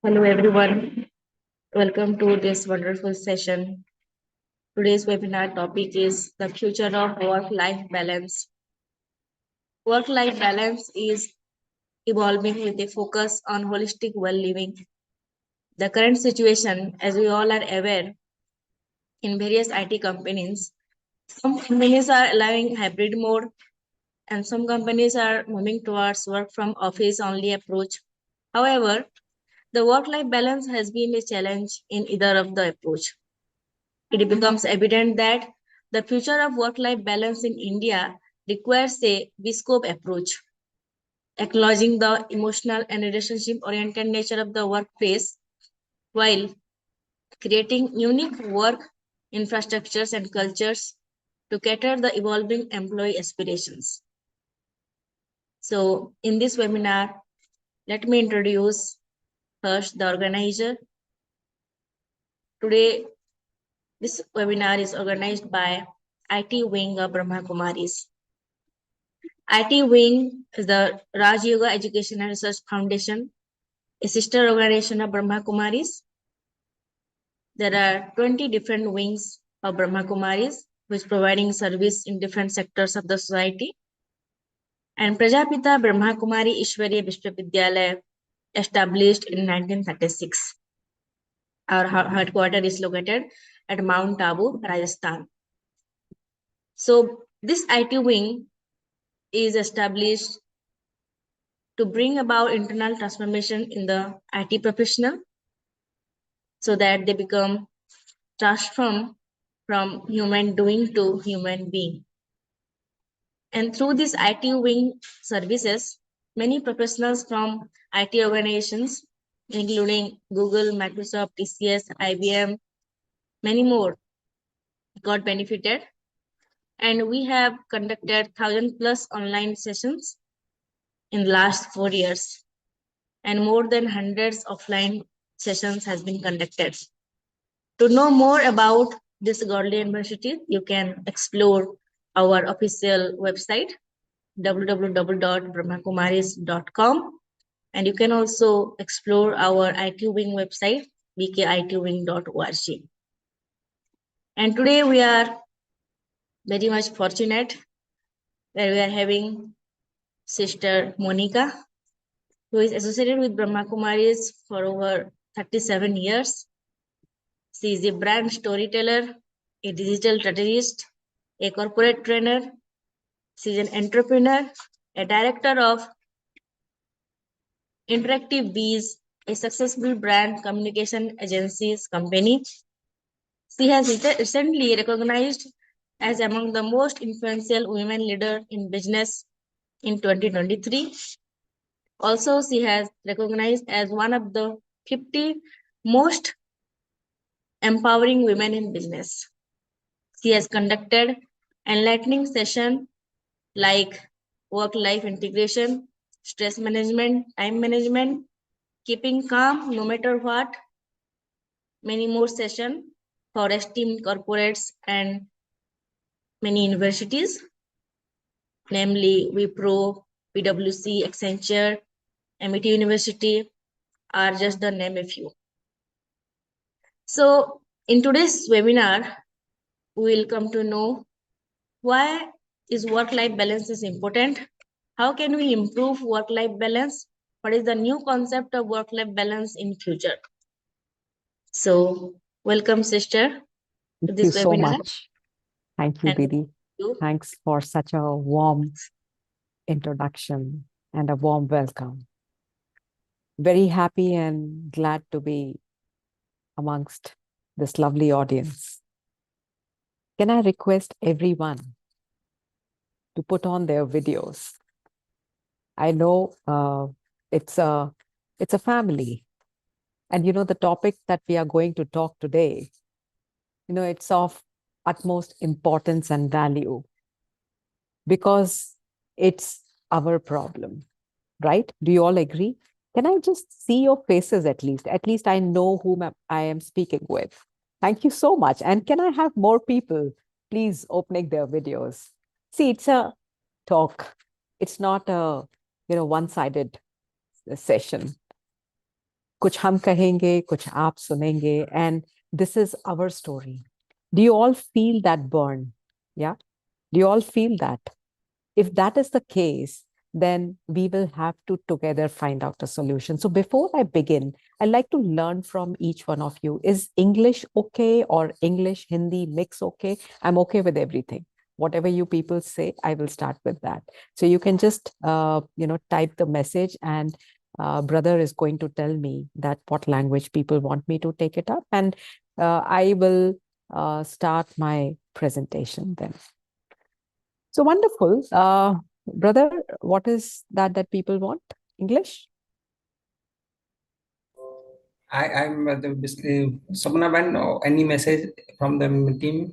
Hello, everyone. Welcome to this wonderful session. Today's webinar topic is the future of work life balance. Work life balance is evolving with a focus on holistic well living. The current situation, as we all are aware, in various IT companies, some companies are allowing hybrid mode, and some companies are moving towards work from office only approach. However, the work life balance has been a challenge in either of the approach. It becomes evident that the future of work life balance in India requires a bespoke approach, acknowledging the emotional and relationship oriented nature of the workplace while creating unique work infrastructures and cultures to cater the evolving employee aspirations. So, in this webinar, let me introduce first the organizer. Today, this webinar is organized by IT Wing of Brahma Kumaris. IT Wing is the Raj Yoga Education and Research Foundation, a sister organization of Brahma Kumaris. There are 20 different wings of Brahma Kumaris, which providing service in different sectors of the society. And Prajapita Brahma Kumari Ishwariya Vishwavidyalaya, established in 1936. Our headquarters is located at Mount Abu, Rajasthan. So this IT wing is established to bring about internal transformation in the IT professional so that they become transformed from human doing to human being. And through this IT wing services, many professionals from IT organizations, including Google, Microsoft, TCS, IBM, many more, got benefited. And we have conducted 1,000 plus online sessions in the last 4 years, and more than hundreds of offline sessions has been conducted. To know more about this godly university, you can explore our official website www.brahmakumaris.com, and you can also explore our IT Wing website bkitwing.org. And today we are very much fortunate that we are having Sister Monica, who is associated with Brahma Kumaris for over 37 years. She is a brand storyteller, a digital strategist, a corporate trainer. She is an entrepreneur, a director of Interactive Bees, a successful brand communication agencies company. She has recently recognized as among the most influential women leaders in business in 2023. Also, she has recognized as one of the 50 most empowering women in business. She has conducted enlightening sessions like work-life integration, stress management, time management, keeping calm no matter what, many more sessions for esteemed corporates and many universities, namely Wipro, PwC, Accenture, MIT University are just the name a few. So, in today's webinar, we will come to know why is work-life balance is important. How can we improve work-life balance? What is the new concept of work-life balance in future? So, welcome, sister, to Thank you this so webinar. much. Thank you, And Didi. you. Thanks for such a warm introduction and a warm welcome. Very happy and glad to be amongst this lovely audience. Can I request everyone to put on their videos? I know it's a family, and the topic that we are going to talk today, it's of utmost importance and value because it's our problem, right? Do you all agree? Can I just see your faces at least? At least I know whom I am speaking with. Thank you so much. And can I have more people, please, opening their videos? See, it's a talk. It's not a, one-sided session. Kuch hum kahenge, kuch aap sunenge, and this is our story. Do you all feel that burn? Yeah? Do you all feel that? If that is the case, then we will have to together find out a solution. So before I begin, I'd like to learn from each one of you. Is English okay or English, Hindi mix okay? I'm okay with everything. Whatever you people say, I will start with that. So you can just, type the message and brother is going to tell me that what language people want me to take it up. And I will start my presentation then. So wonderful. Brother, what is that people want? English? I'm Sapna Ben, any message from the team?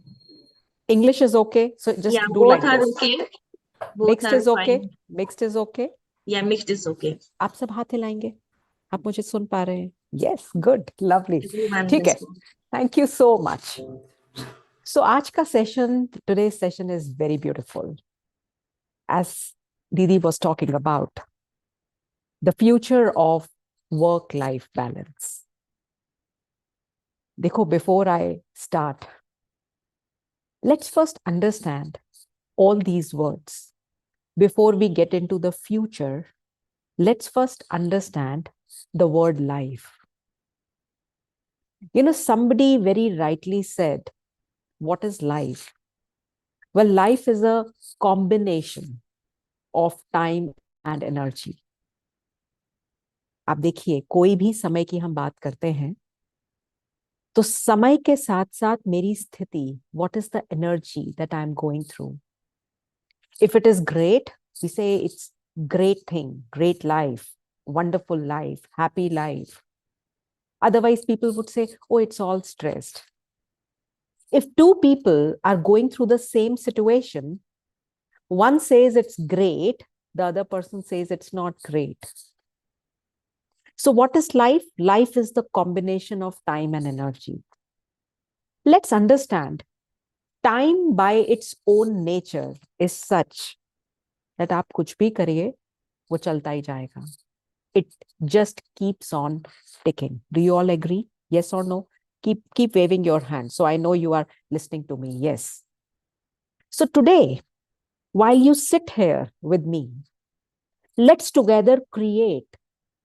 English is okay. So just Yeah, do both like are this. okay. Both Mixed are is okay. fine. Mixed is okay. Yeah, mixed is okay. आप सब हाथ हिलाएंगे? आप मुझे सुन पा रहे हैं? Yes, good, lovely. Everyone ठीक है. is good. Thank you so much. So आज का session, today's session is very beautiful. As Didi was talking about, the future of work-life balance. देखो, before I start, let's first understand all these words. Before we get into the future, let's first understand the word life. Somebody very rightly said, what is life? Well, life is a combination of time and energy. आप देखिए, कोई भी समय की हम बात करते हैं तो समय के साथ साथ मेरी स्थिति, what is the energy that I'm going through? If it is great, we say it's great thing, great life, wonderful life, happy life. Otherwise, people would say, oh, it's all stressed. If two people are going through the same situation, one says it's great, the other person says it's not great. So what is life? Life is the combination of time and energy. Let's understand, time by its own nature is such that आप कुछ भी करिए, वो चलता ही जाएगा. It just keeps on ticking. Do you all agree? Yes or no? Keep waving your hand. So I know you are listening to me. Yes. So today, while you sit here with me, let's together create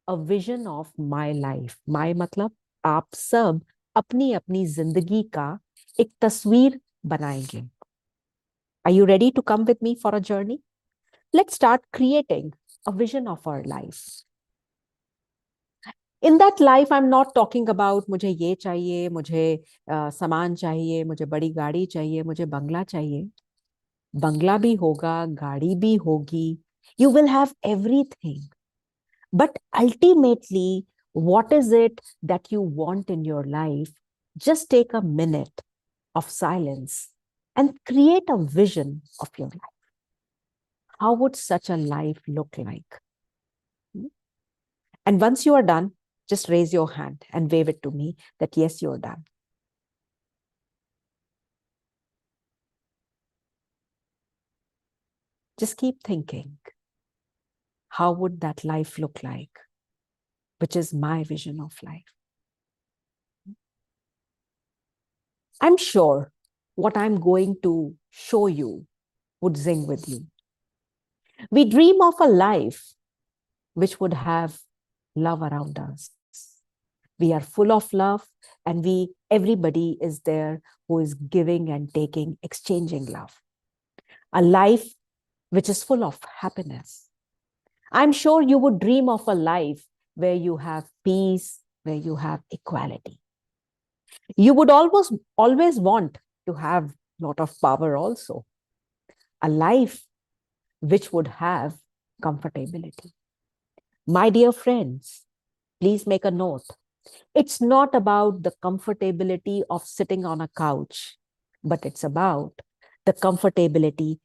a vision of my life. My matlab, आप सब अपनी अपनी जिंदगी का एक तस्वीर बनाएंगे. Are you ready to come with me for a journey? Let's start creating a vision of our life. In that life, I'm not talking about मुझे ये चाहिए, मुझे सामान चाहिए, मुझे बड़ी गाड़ी चाहिए, मुझे बंगला चाहिए. बंगला भी होगा, गाड़ी भी होगी. You will have everything. But ultimately, what is it that you want in your life? Just take a minute of silence and create a vision of your life. How would such a life look like? And once you are done, just raise your hand and wave it to me that yes, you're done. Just keep thinking, how would that life look like? Which is my vision of life. I'm sure what I'm going to show you would zing with you. We dream of a life which would have love around us. We are full of love, and everybody is there who is giving and taking, exchanging love. A life which is full of happiness. I'm sure you would dream of a life where you have peace, where you have equality. You would always want to have a lot of power also. A life which would have comfortability. My dear friends, please make a note. It's not about the comfortability of sitting on a couch, but it's about the comfortability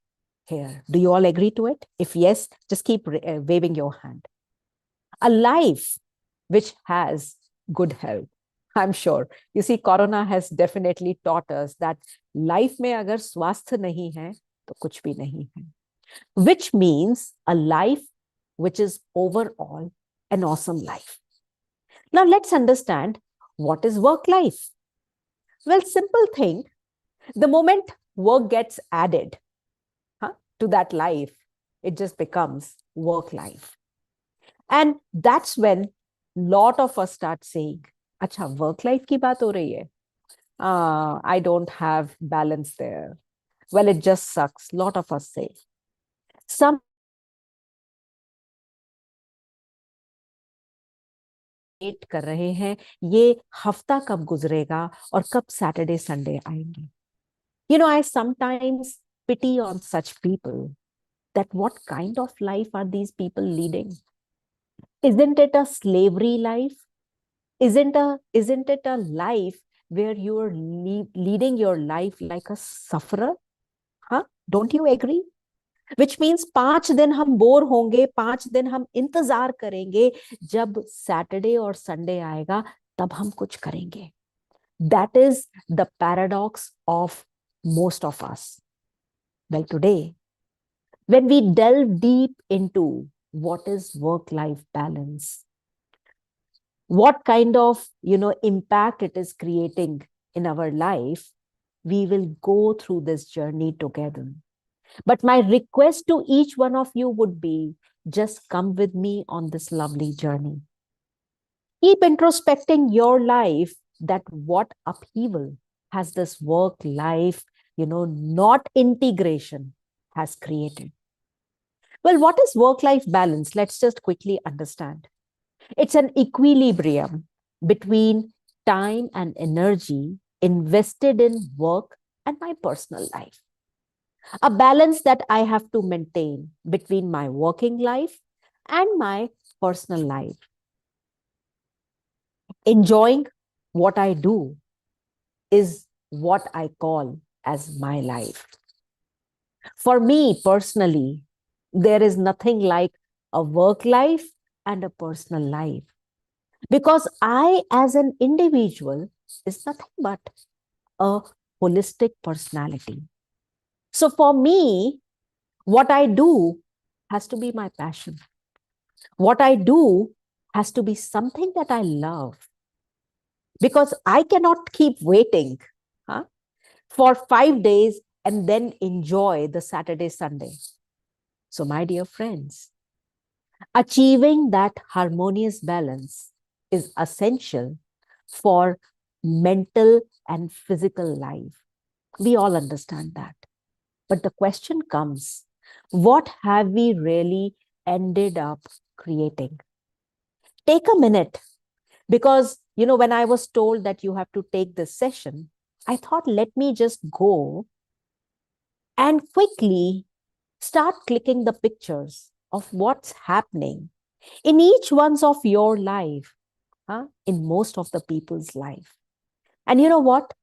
here. Do you all agree to it? If yes, just keep waving your hand. A life which has good health. I'm sure. You see, Corona has definitely taught us that life में अगर स्वास्थ्य नहीं है, तो कुछ भी नहीं है. Which means a life which is overall an awesome life. Now let's understand what is work life. Well, simple thing. The moment work gets added to that life, it just becomes work life. And that's when lot of us start saying, अच्छा work life की बात हो रही है. I don't have balance there. Well, it just sucks. Lot of us say. Some wait कर रहे हैं ये हफ्ता कब गुजरेगा और कब सैटरडे संडे आएंगे. You know, I sometimes pity on such people that what kind of life are these people leading? Isn't it a slavery life? Isn't it a life where you are leading your life like a sufferer? Huh? Don't you agree? Which means 5 दिन हम bore होंगे, 5 दिन हम इंतजार करेंगे, जब Saturday और Sunday आएगा तब हम कुछ करेंगे. That is the paradox of most of us. Well, today, when we delve deep into what is work-life balance, what kind of impact it is creating in our life, we will go through this journey together. But my request to each one of you would be, just come with me on this lovely journey. Keep introspecting your life, that what upheaval has this work life, not integration, has created. Well, what is work-life balance? Let's just quickly understand. It's an equilibrium between time and energy invested in work and my personal life. A balance that I have to maintain between my working life and my personal life. Enjoying what I do is what I call as my life. For me personally, there is nothing like a work life and a personal life, because I as an individual is nothing but a holistic personality. So for me, what I do has to be my passion. What I do has to be something that I love, because I cannot keep waiting for 5 days and then enjoy the Saturday, Sunday. So my dear friends, achieving that harmonious balance is essential for mental and physical life. We all understand that. But the question comes, what have we really ended up creating? Take a minute, because, when I was told that you have to take this session, I thought, let me just go and quickly start clicking the pictures of what's happening in each one's of your life, in most of the people's life. And you know what?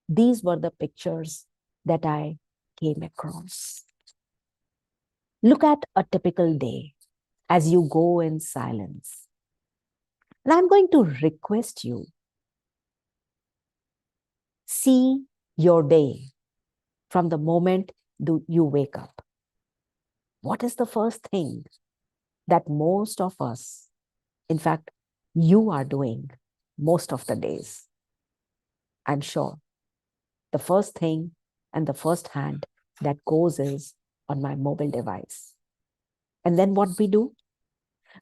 These were the pictures that I came across. Look at a typical day as you go in silence. And I'm going to request you, see your day from the moment you wake up. What is the first thing that most of us, in fact, you are doing most of the days? I'm sure. the first thing and the first hand that goes is on my mobile device. And then what we do?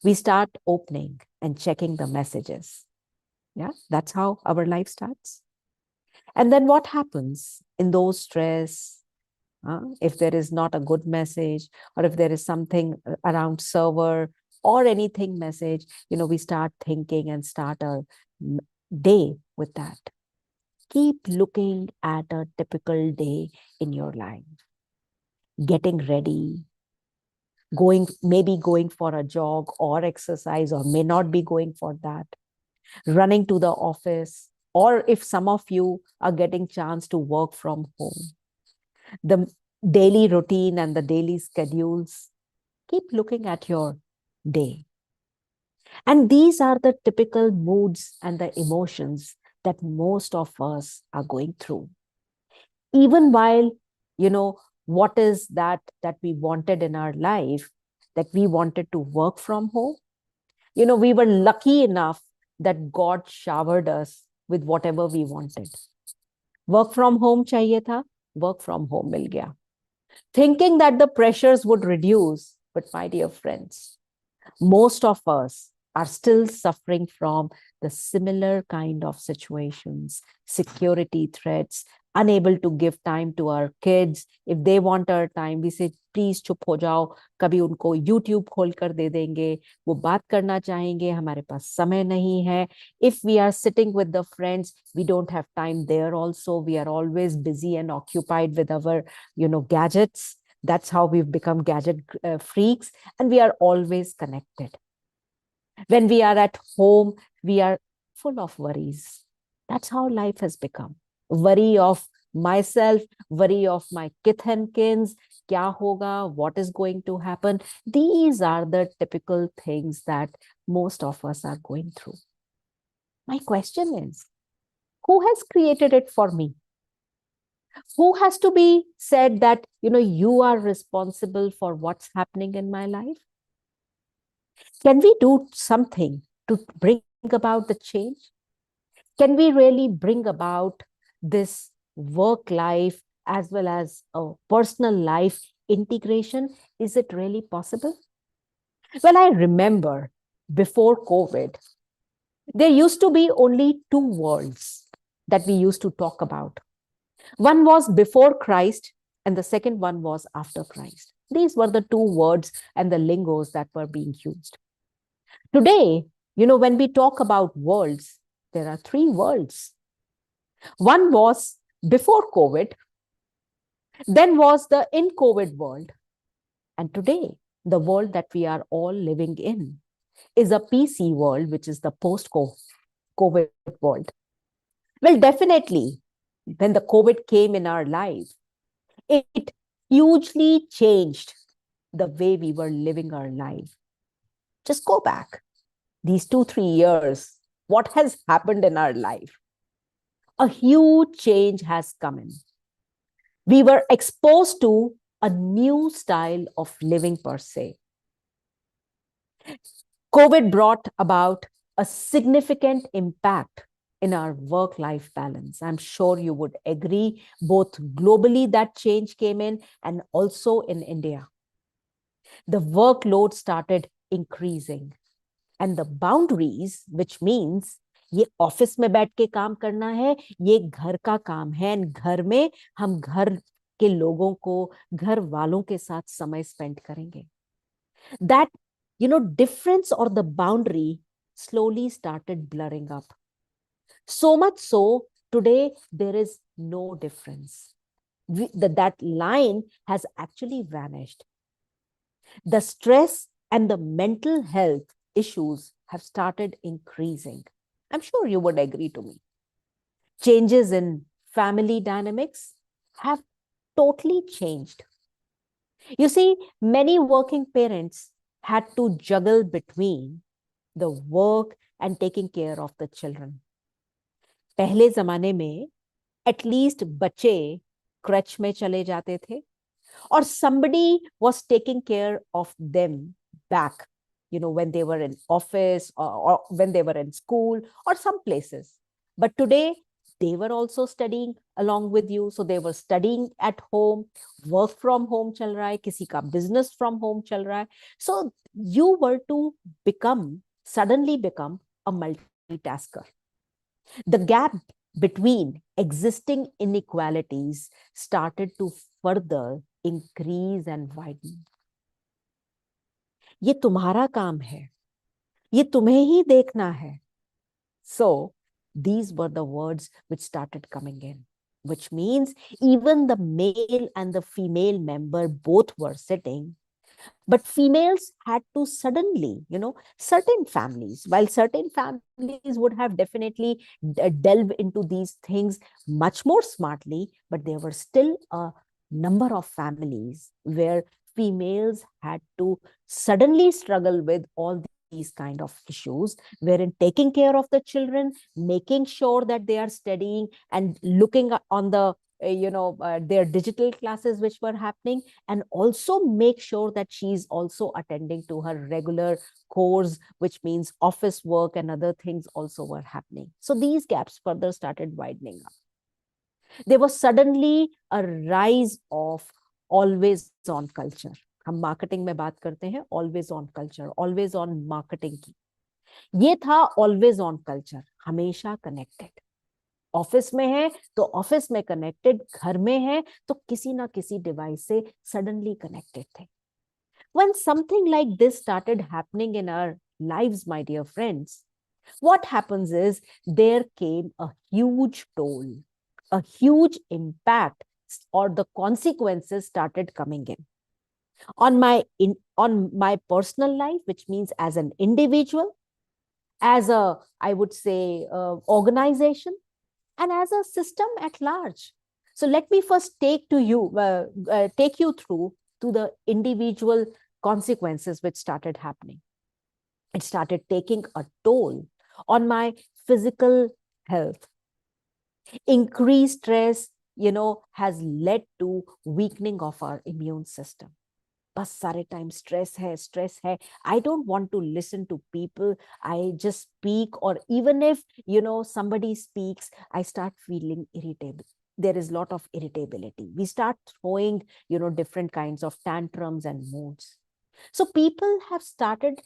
We start opening and checking the messages. Yeah, that's how our life starts. And then what happens in those stress? If there is not a good message, or if there is something around server or anything message, we start thinking and start our day with that. Keep looking at a typical day in your life. Getting ready, maybe going for a jog or exercise, or may not be going for that, running to the office, or if some of you are getting chance to work from home, the daily routine and the daily schedules. Keep looking at your day. And these are the typical moods and the emotions that most of us are going through. Even while, what is that we wanted in our life, that we wanted to work from home. We were lucky enough that God showered us with whatever we wanted. Work from home chahiye tha, work from home mil gaya. Thinking that the pressures would reduce, but my dear friends, most of us are still suffering from the similar kind of situations, security threats, unable to give time to our kids. If they want our time, we say, please चुप हो जाओ, कभी उनको YouTube खोल कर दे देंगे, वो बात करना चाहेंगे, हमारे पास समय नहीं है. If we are sitting with the friends, we don't have time there also. We are always busy and occupied with our, gadgets. That's how we've become gadget freaks, and we are always connected. When we are at home, we are full of worries. That's how life has become. Worry of myself, worry of my kith and kins, kya hoga, what is going to happen. These are the typical things that most of us are going through. My question is, who has created it for me? Who has to be said that, you are responsible for what's happening in my life? Can we do something to bring about the change? Can we really bring about this work life as well as a personal life integration? Is it really possible? Well, I remember before COVID, there used to be only two worlds that we used to talk about. One was before Christ, and the second one was after Christ. These were the two words and the lingos that were being used. Today, when we talk about worlds, there are three worlds. One was before COVID, then was the in COVID world. And today, the world that we are all living in is a PC world, which is the post-COVID world. Well, definitely, when the COVID came in our life, it hugely changed the way we were living our life. Just go back. These 2-3 years, what has happened in our life? A huge change has come in. We were exposed to a new style of living per se. COVID brought about a significant impact in our work-life balance. I'm sure you would agree, both globally that change came in and also in India. The workload started increasing. And the boundaries, which means ये office में बैठ के काम करना है, ये घर का काम है, घर में हम घर के लोगों को, घर वालों के साथ समय स्पेंड करेंगे. That, difference or the boundary slowly started blurring up. So much so, today there is no difference. That line has actually vanished. The stress and the mental health issues have started increasing. I'm sure you would agree to me. Changes in family dynamics have totally changed. You see, many working parents had to juggle between the work and taking care of the children. पहले जमाने में at least बच्चे creche में चले जाते थे, or somebody was taking care of them back, when they were in office or when they were in school or some places. But today, they were also studying along with you. So they were studying at home, work from home chal raha hai, kisi ka business from home chal raha hai. So you were to suddenly become a multitasker. The gap between existing inequalities started to further increase and widen. ये तुम्हारा काम है, ये तुम्हें ही देखना है. So these were the words which started coming in, which means even the male and the female member both were sitting, but females had to suddenly, certain families, while certain families would have definitely delved into these things much more smartly, but there were still a number of families where females had to suddenly struggle with all these kind of issues, wherein taking care of the children, making sure that they are studying and looking on the their digital classes which were happening, and also make sure that she's also attending to her regular course, which means office work and other things also were happening. So these gaps further started widening up. There was suddenly a rise of always on culture. हम marketing में बात करते हैं always on culture, always on marketing की. ये था always on culture, हमेशा connected. Office में है तो ऑफिस में कनेक्टेड, घर में है तो किसी ना किसी डिवाइस से सडनली कनेक्टेड थे. When something like this started happening in our lives, my dear friends, what happens is there came a huge toll, a huge impact, or the consequences started coming in on my personal life, which means as an individual, as a, I would say, organization, and as a system at large. So let me first take you through to the individual consequences which started happening. It started taking a toll on my physical health. Increased stress, has led to weakening of our immune system. बस सारे time stress है. I don't want to listen to people. I just speak, or even if somebody speaks, I start feeling irritable. There is a lot of irritability. We start throwing different kinds of tantrums and moods. So people have started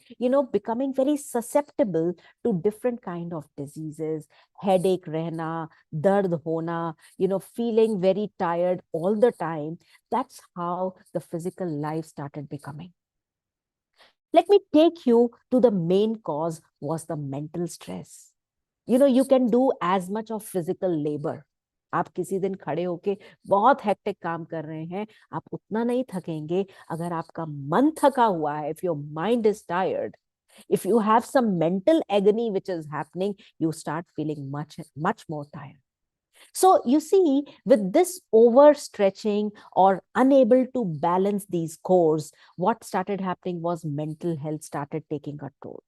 becoming very susceptible to different kind of diseases, headache rehna, dard hona, feeling very tired all the time. That's how the physical life started becoming. Let me take you to the main cause was the mental stress. You can do as much of physical labor. आप किसी दिन खड़े होके बहुत hectic काम कर रहे हैं, आप उतना नहीं थकेंगे अगर आपका मन थका हुआ है. If your mind is tired, if you have some mental agony which is happening, you start feeling much more tired. So you see, with this overstretching or unable to balance these cores, what started happening was mental health started taking a toll.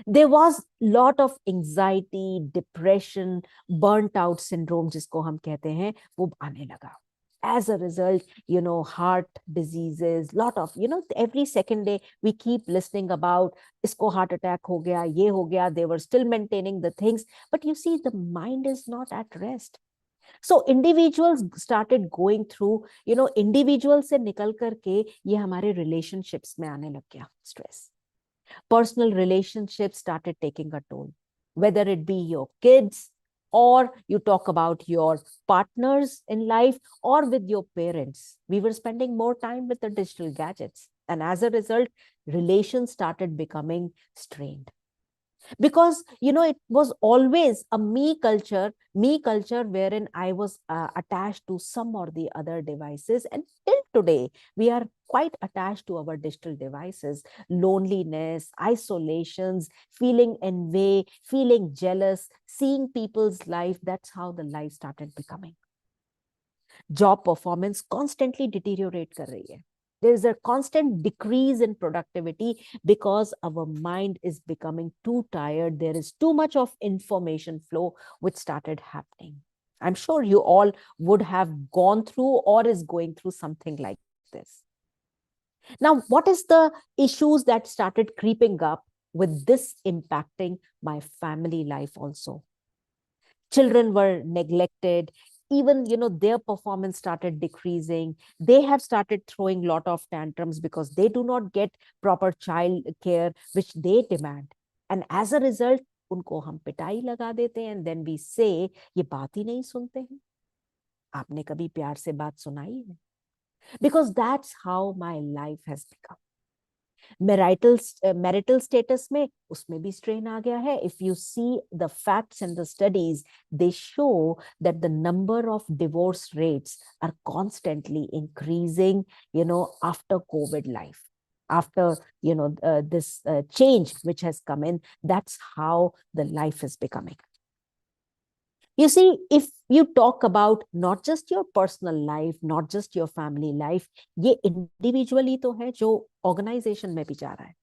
There was lot of anxiety, depression, burnt out syndrome जिसको हम कहते हैं, वो आने लगा. As a result, heart diseases, lot of, every second day we keep listening about isko heart attack ho gaya, ye ho gaya. They were still maintaining the things, but you see, the mind is not at rest. So individuals started going through, individual से निकल करके ये हमारे relationships में आने लग गया stress. Personal relationships started taking a toll, whether it be your kids, or you talk about your partners in life, or with your parents. We were spending more time with the digital gadgets. And as a result, relations started becoming strained. Because it was always a me culture wherein I was attached to some or the other devices, and till today we are quite attached to our digital devices. Loneliness, isolations, feeling envy, feeling jealous, seeing people's life, that's how the life started becoming. Job performance constantly deteriorate कर रही है. There is a constant decrease in productivity because our mind is becoming too tired. There is too much of information flow which started happening. I'm sure you all would have gone through or is going through something like this. Now, what is the issues that started creeping up with this impacting my family life also? Children were neglected. Even, their performance started decreasing. They have started throwing a lot of tantrums because they do not get proper child care which they demand. And as a result, उनको हम पिटाई लगा देते हैं, and then we say ये बात ही नहीं सुनते हैं, आपने कभी प्यार से बात सुनाई है? Because that's how my life has become. Marital status में उसमें भी strain आ गया है. If you see the facts and the studies, they show that the number of divorce rates are constantly increasing, after COVID life. After, this change which has come in, that's how the life is becoming. You see, if you talk about not just your personal life, not just your family life, ये individually तो है जो organization में भी जा रहा है.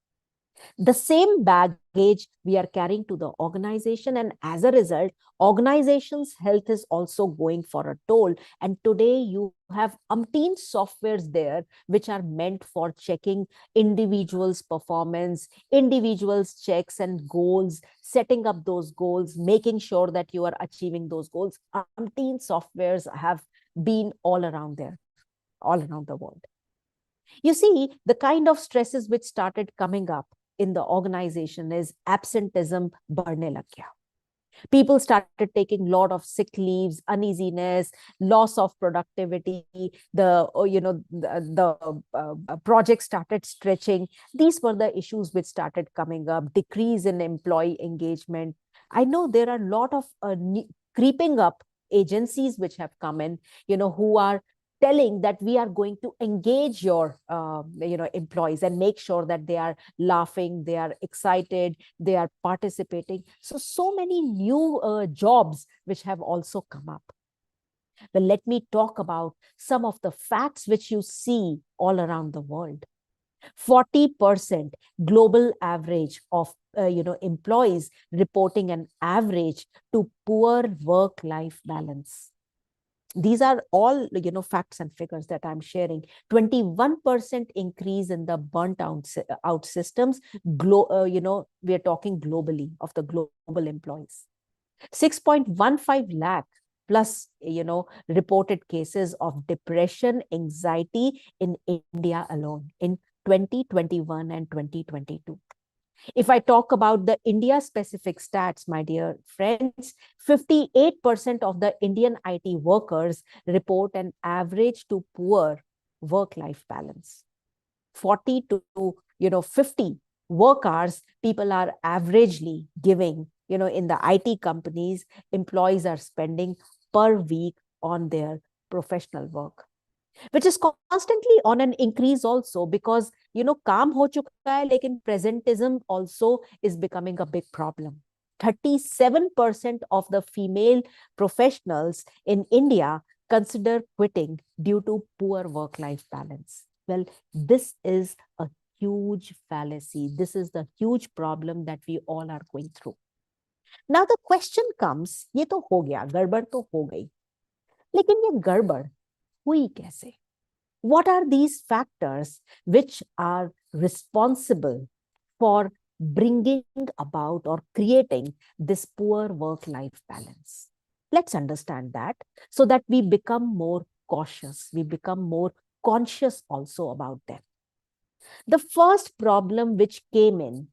The same baggage we are carrying to the organization, and as a result, organization's health is also going for a toll. And today you have umpteen softwares there which are meant for checking individuals' performance, individuals' checks and goals, setting up those goals, making sure that you are achieving those goals. Umpteen softwares have been all around there, all around the world. You see, the kind of stresses which started coming up in the organization is absenteeism बढ़ने लग गया. People started taking lot of sick leaves, uneasiness, loss of productivity. The project started stretching. These were the issues which started coming up. Decrease in employee engagement. I know there are a lot of creeping up agencies which have come in, who are telling that we are going to engage your employees and make sure that they are laughing, they are excited, they are participating. So many new jobs which have also come up. Well, let me talk about some of the facts which you see all around the world. 40% global average of employees reporting an average to poor work-life balance. These are all, facts and figures that I'm sharing. 21% increase in the burnt out systems. We are talking globally of the global employees. 6.15 lakh plus, reported cases of depression, anxiety in India alone in 2021 and 2022. If I talk about the India specific stats, my dear friends, 58% of the Indian IT workers report an average to poor work-life balance. 40 to 50 work hours people are averagely giving, in the IT companies, employees are spending per week on their professional work, which is constantly on an increase also because, काम हो चुका है, लेकिन presentism also is becoming a big problem. 37% of the female professionals in India consider quitting due to poor work-life balance. Well, this is a huge fallacy. This is the huge problem that we all are going through. Now the question comes, ये तो हो गया, गड़बड़ तो हो गई, लेकिन ये गड़बड़ हुई कैसे? What are these factors which are responsible for bringing about or creating this poor work-life balance? Let's understand that so that we become more cautious, we become more conscious also about them. The first problem which came in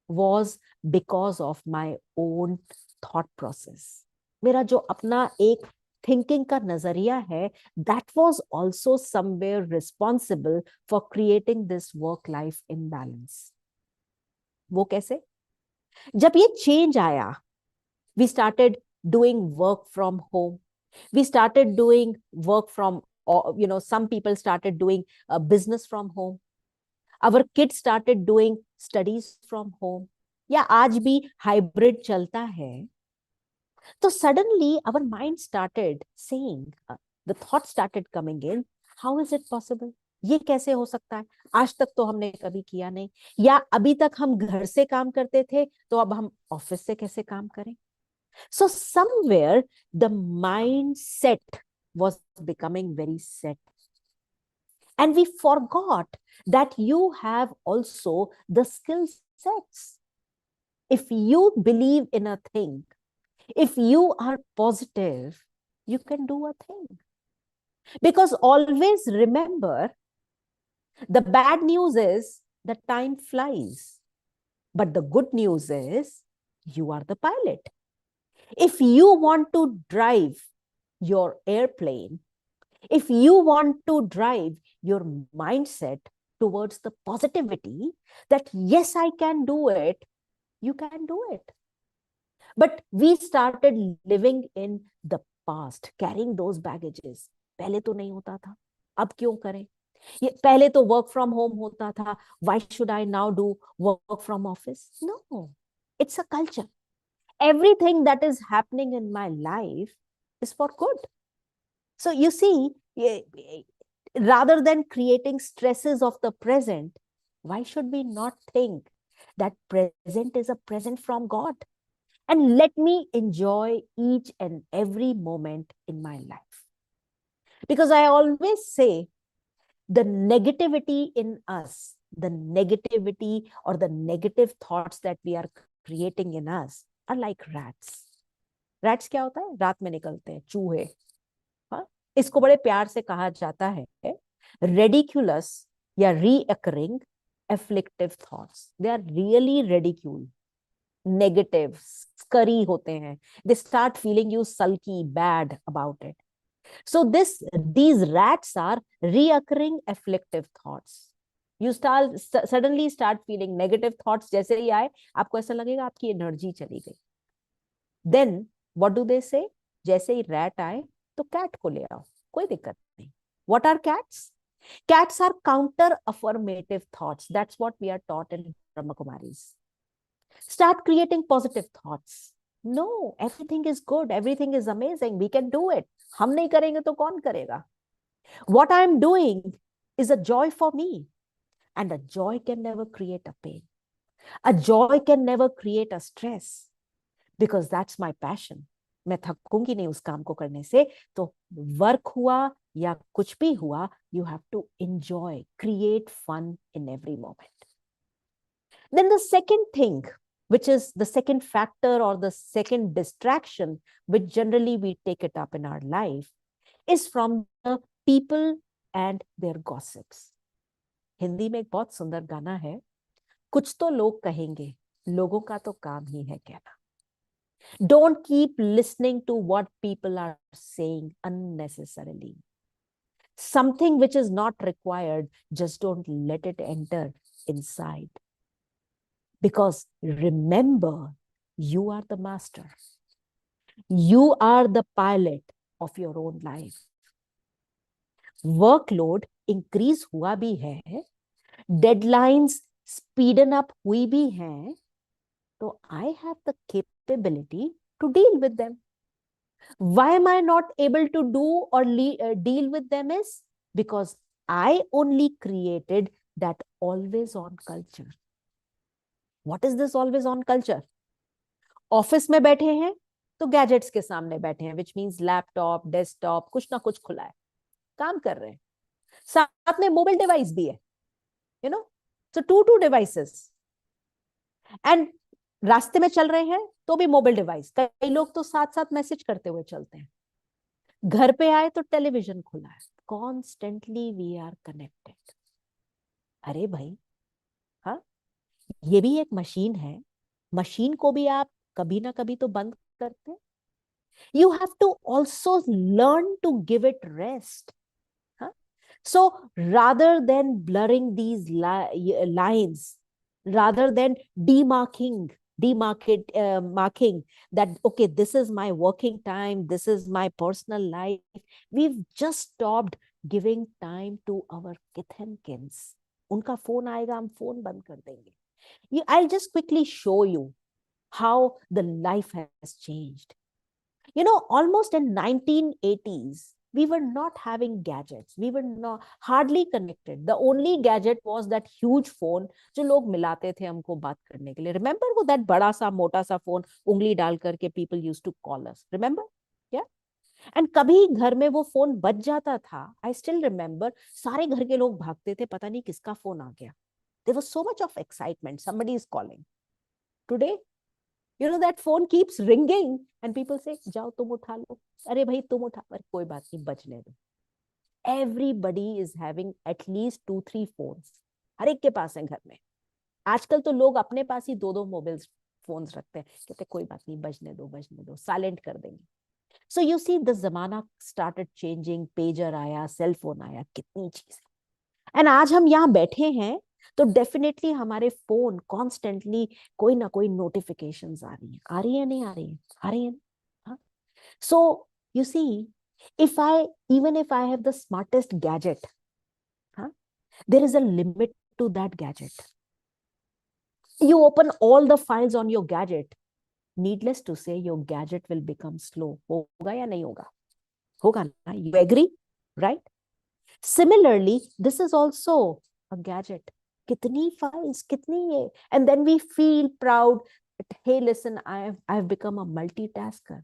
was because of my own thought process. मेरा जो अपना एक thinking का नजरिया है, that was also somewhere responsible for creating this work-life imbalance. वो कैसे? जब ये change आया, we started doing work from home. We started doing work from, some people started doing business from home. Our kids started doing studies from home. या आज भी hybrid चलता है. So suddenly our mind started saying, the thought started coming in, how is it possible? ये कैसे हो सकता है? आज तक तो हमने कभी किया नहीं. या अभी तक हम घर से काम करते थे, तो अब हम ऑफिस से कैसे काम करें? So somewhere the mindset was becoming very set. And we forgot that you have also the skill sets. If you believe in a thing, If you are positive, you can do a thing. Because always remember, the bad news is that time flies. But the good news is you are the pilot. If you want to drive your airplane, if you want to drive your mindset towards the positivity that yes, I can do it, you can do it. But we started living in the past, carrying those baggages. पहले तो नहीं होता था, अब क्यों करें? ये पहले तो वर्क फ्रॉम होम होता था, why should I now do work from office? No, it's a culture. Everything that is happening in my life is for good. So you see, rather than creating stresses of the present, why should we not think that present is a present from God? And let me enjoy each and every moment in my life. Because I always say, the negativity in us, the negativity or the negative thoughts that we are creating in us are like rats. Rats क्या होता है? रात में निकलते हैं, चूहे. हाँ? इसको बड़े प्यार से कहा जाता है ridiculous या reoccurring afflictive thoughts. They are really ridicule, negative, scurry होते हैं. They start feeling you sulky, bad about it. So these rats are reoccurring afflictive thoughts. You suddenly start feeling negative thoughts. जैसे ही आए, आपको ऐसा लगेगा आपकी energy चली गई. Then what do they say? जैसे ही rat आए, तो cat को ले आओ, कोई दिक्कत नहीं. What are cats? Cats are counter affirmative thoughts. That's what we are taught in Brahma Kumaris. Start creating positive thoughts. No, everything is good. Everything is amazing. We can do it. हम नहीं करेंगे तो कौन करेगा? What I am doing is a joy for me. And a joy can never create a pain. A joy can never create a stress. Because that's my passion. मैं थकूंगी नहीं उस काम को करने से. तो वर्क हुआ या कुछ भी हुआ, you have to enjoy, create fun in every moment. Then the second thing, which is the second factor or the second distraction, which generally we take it up in our life, is from the people and their gossips. Hindi में एक बहुत सुंदर गाना है, कुछ तो लोग कहेंगे, लोगों का तो काम ही है कहना. Don't keep listening to what people are saying unnecessarily. Something which is not required, just don't let it enter inside. Because remember, you are the master. You are the pilot of your own life. Workload increase हुआ भी है, deadlines speeden up हुई भी हैं, तो I have the capability to deal with them. Why am I not able to do or deal with them is because I only created that always on culture. What is this always on culture? Office में बैठे हैं तो gadgets के सामने बैठे हैं, which means laptop, desktop, कुछ ना कुछ खुला है, काम कर रहे हैं. साथ में मोबाइल डिवाइस भी है, you know, so two devices. And रास्ते में चल रहे हैं तो भी मोबाइल डिवाइस. कई लोग तो साथ साथ मैसेज करते हुए चलते हैं. घर पे आए तो टेलीविजन खुला है. Constantly we are connected. अरे भाई, हाँ, ये भी एक मशीन है. मशीन को भी आप कभी ना कभी तो बंद करते हैं. You have to also learn to give it rest. Huh? So rather than blurring these lines, rather than marking that, okay, this is my working time, this is my personal life, we've just stopped giving time to our kith and kins. उनका phone आएगा, हम phone बंद कर देंगे. I'll just quickly show you how the life has changed. You know, almost in 1980s, we were not having gadgets. We were not hardly connected. The only gadget was that huge phone जो लोग मिलाते थे हमको बात करने के लिए. Remember वो that बड़ा सा मोटा सा phone उंगली डाल करके people used to call us. Remember? Yeah. And कभी घर में वो फोन बज जाता था. I still remember सारे घर के लोग भागते थे, पता नहीं किसका फोन आ गया. There was so much of excitement. Somebody is calling. Today, You know, that phone keeps ringing and people say, जाओ तुम उठा लो, अरे भाई तुम उठा, अरे कोई बात नहीं, बजने दो. Everybody is having at least 2-3 phones. हर एक के पास है घर में. आजकल तो लोग अपने पास ही 2-2 मोबाइल फोन्स रखते हैं, कहते कोई बात नहीं, बजने दो, साइलेंट कर देंगे. सो यू सी द जमाना स्टार्टेड चेंजिंग, पेजर आया, सेल फोन आया, कितनी चीजें. एंड आज हम यहाँ बैठे हैं तो डेफिनेटली हमारे फोन कॉन्स्टेंटली कोई ना कोई नोटिफिकेशंस आ रही है, नहीं आ रही है, आ रही है. So you see, if I even if I have the smartest gadget, there is a limit to that gadget. You open all the files on your gadget, needless to say your gadget will become slow. होगा या नहीं होगा? होगा ना? You agree, right? Similarly, this is also a gadget. कितनी files, कितनी ये, and then we feel proud. Hey, listen, I've become a multitasker.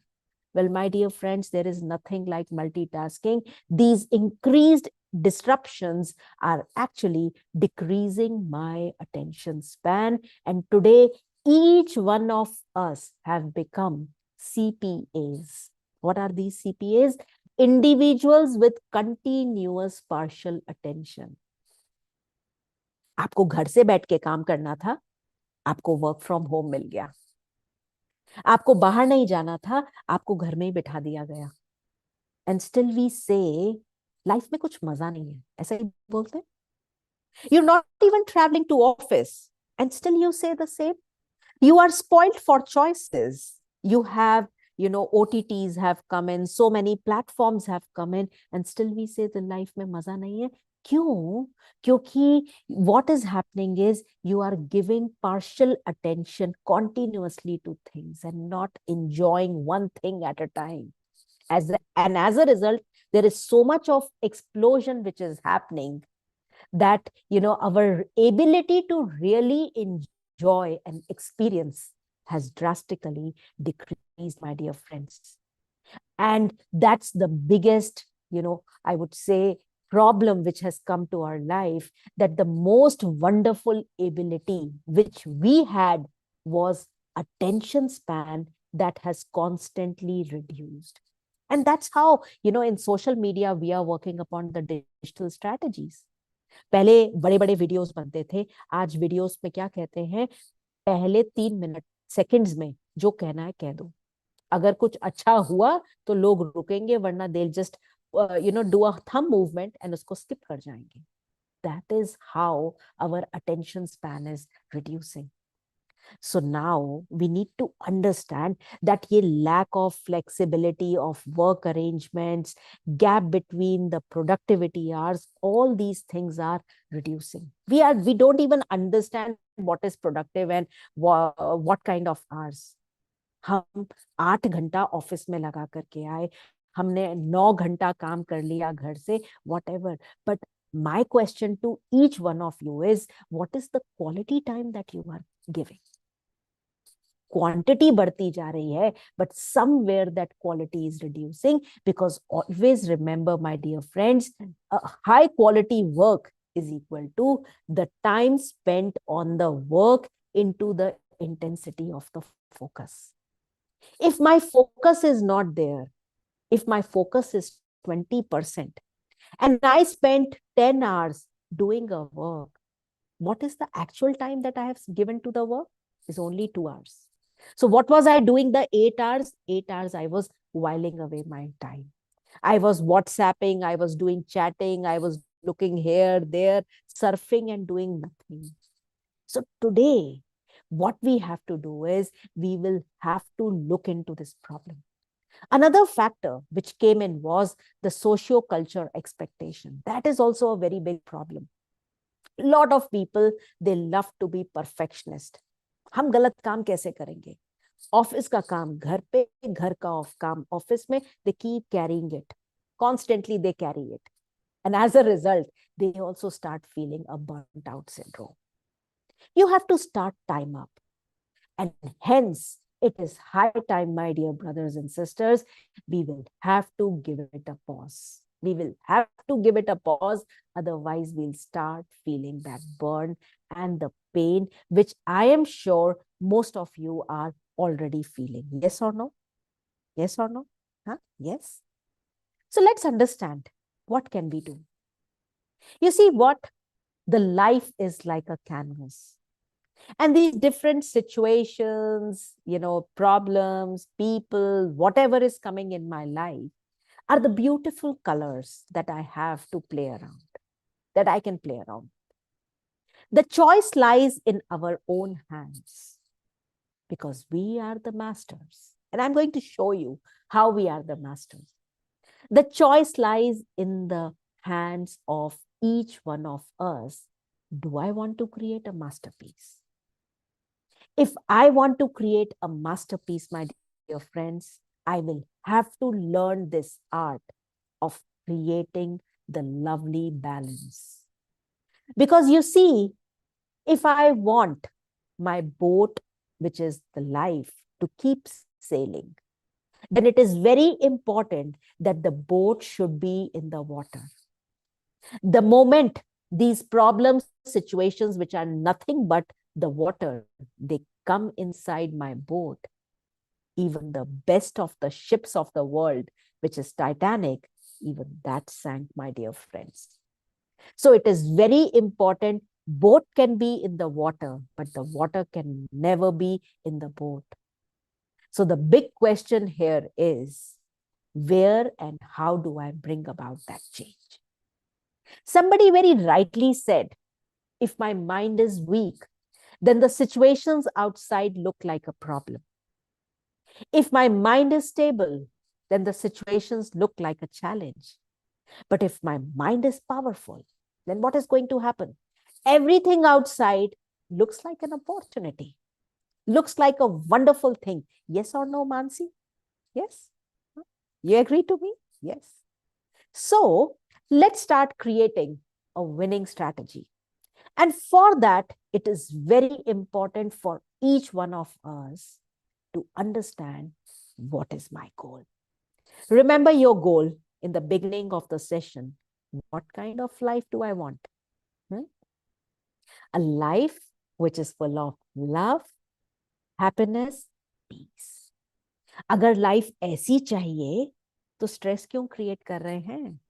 Well, my dear friends, there is nothing like multitasking. These increased disruptions are actually decreasing my attention span. And today, each one of us have become CPAs. What are these CPAs? Individuals with continuous partial attention. आपको घर से बैठ के काम करना था, आपको work from home मिल गया. आपको बाहर नहीं जाना था, आपको घर में ही बिठा दिया गया. And still we say life में कुछ मजा नहीं है, ऐसा ही बोलते हैं. You not even travelling to office and still you say the same. You are spoiled for choices. You have, OTTs have come in, so many platforms have come in, and still we say the life में मजा नहीं है. क्यों? क्योंकि what is happening is you are giving partial attention continuously to things and not enjoying one thing at a time. And as a result, there is so much of explosion which is happening that, our ability to really enjoy and experience has drastically decreased, my dear friends. And that's the biggest, I would say, problem which has come to our life, that the most wonderful ability which we had was attention span that has constantly reduced. And that's how, in social media, we are working upon the digital strategies. पहले बड़े बड़े videos बनते थे, आज videos में क्या कहते हैं, पहले 3 मिनट सेकंड्स में जो कहना है कह दो. अगर कुछ अच्छा हुआ तो लोग रुकेंगे, वरना they just do a thumb movement and उसको स्किप कर जाएंगे. That is how our attention span is reducing. So now we need to understand that ye lack of flexibility of work arrangements, gap between the productivity hours, all these things are reducing. We don't even understand what is productive and what kind of hours. हम 8 घंटा office में लगा करके आए, हमने 9 घंटा काम कर लिया घर से, whatever. But my question to each one of you is, what is the quality time that you are giving? Quantity बढ़ती जा रही है, but somewhere that quality is reducing, because always remember, my dear friends, a high quality work is equal to the time spent on the work into the intensity of the focus. If my focus is not there, if my focus is 20% and I spent 10 hours doing a work, what is the actual time that I have given to the work? Is only 2 hours. So what was I doing the 8 hours? 8 hours I was whiling away my time. I was WhatsApping, I was doing chatting, I was looking here, there, surfing and doing nothing. So today, what we have to do is we will have to look into this problem. Another factor which came in was the socio-culture expectation. That is also a very big problem. A lot of people, they love to be perfectionist. हम गलत काम कैसे करेंगे? Office का काम घर पे, घर का काम ऑफिस में. They keep carrying it. Constantly they carry it. And as a result, they also start feeling a burnt out syndrome. You have to start time up. And hence, it is high time, my dear brothers and sisters, we will have to give it a pause. We will have to give it a pause. Otherwise, we'll start feeling that burn and the pain, which I am sure most of you are already feeling? Yes or no? Yes or no? Huh? Yes. So let's understand, what can we do? You see what? The life is like a canvas. And these different situations, problems, people, whatever is coming in my life are the beautiful colors that I have to play around, that I can play around. The choice lies in our own hands because we are the masters. And I'm going to show you how we are the masters. The choice lies in the hands of each one of us. Do I want to create a masterpiece? If I want to create a masterpiece, my dear friends, I will have to learn this art of creating the lovely balance. Because you see, if I want my boat, which is the life, to keep sailing, then it is very important that the boat should be in the water. The moment these problems, situations, which are nothing but the water, they come inside my boat, even the best of the ships of the world, which is Titanic, even that sank, my dear friends. So it is very important. Boat can be in the water, but the water can never be in the boat. So the big question here is, where and how do I bring about that change? Somebody very rightly said, if my mind is weak, then the situations outside look like a problem. If my mind is stable, then the situations look like a challenge. But if my mind is powerful, then what is going to happen? Everything outside looks like an opportunity, looks like a wonderful thing. Yes or no, Mansi? Yes? You agree to me? Yes. So let's start creating a winning strategy. And for that, it is very important for each one of us to understand what is my goal. Remember your goal in the beginning of the session. What kind of life do I want? A life which is full of love, happiness, peace. अगर life ऐसी चाहिए तो stress क्यों create कर रहे हैं?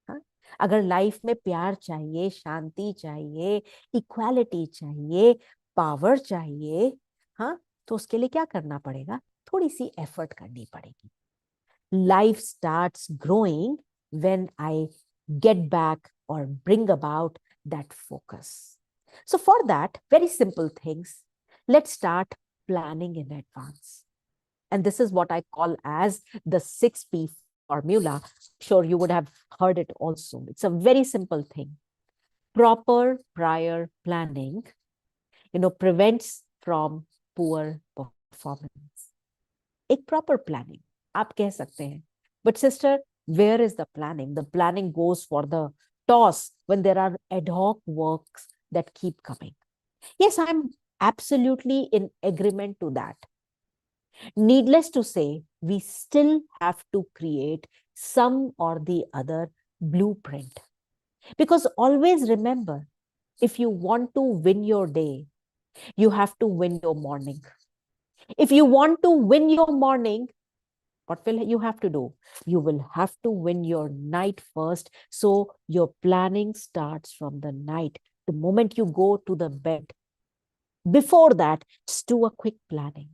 हाँ? अगर लाइफ में प्यार चाहिए, शांति चाहिए, इक्वालिटी चाहिए, पावर चाहिए, हाँ, तो उसके लिए क्या करना पड़ेगा? थोड़ी सी एफर्ट करनी पड़ेगी. Life starts growing when I get back or bring about that focus. So for that, very simple things, let's start planning in advance. And this is what I call as the 6P formula. I'm sure you would have heard it also. It's a very simple thing. Proper prior planning, prevents from poor performance. एक proper planning, आप कह सकते हैं. But sister, where is the planning? The planning goes for the toss when there are ad hoc works that keep coming. Yes, I'm absolutely in agreement to that. Needless to say, we still have to create some or the other blueprint. Because always remember, if you want to win your day, you have to win your morning. If you want to win your morning, what will you have to do? You will have to win your night first. So your planning starts from the night. The moment you go to the bed, before that, just do a quick planning.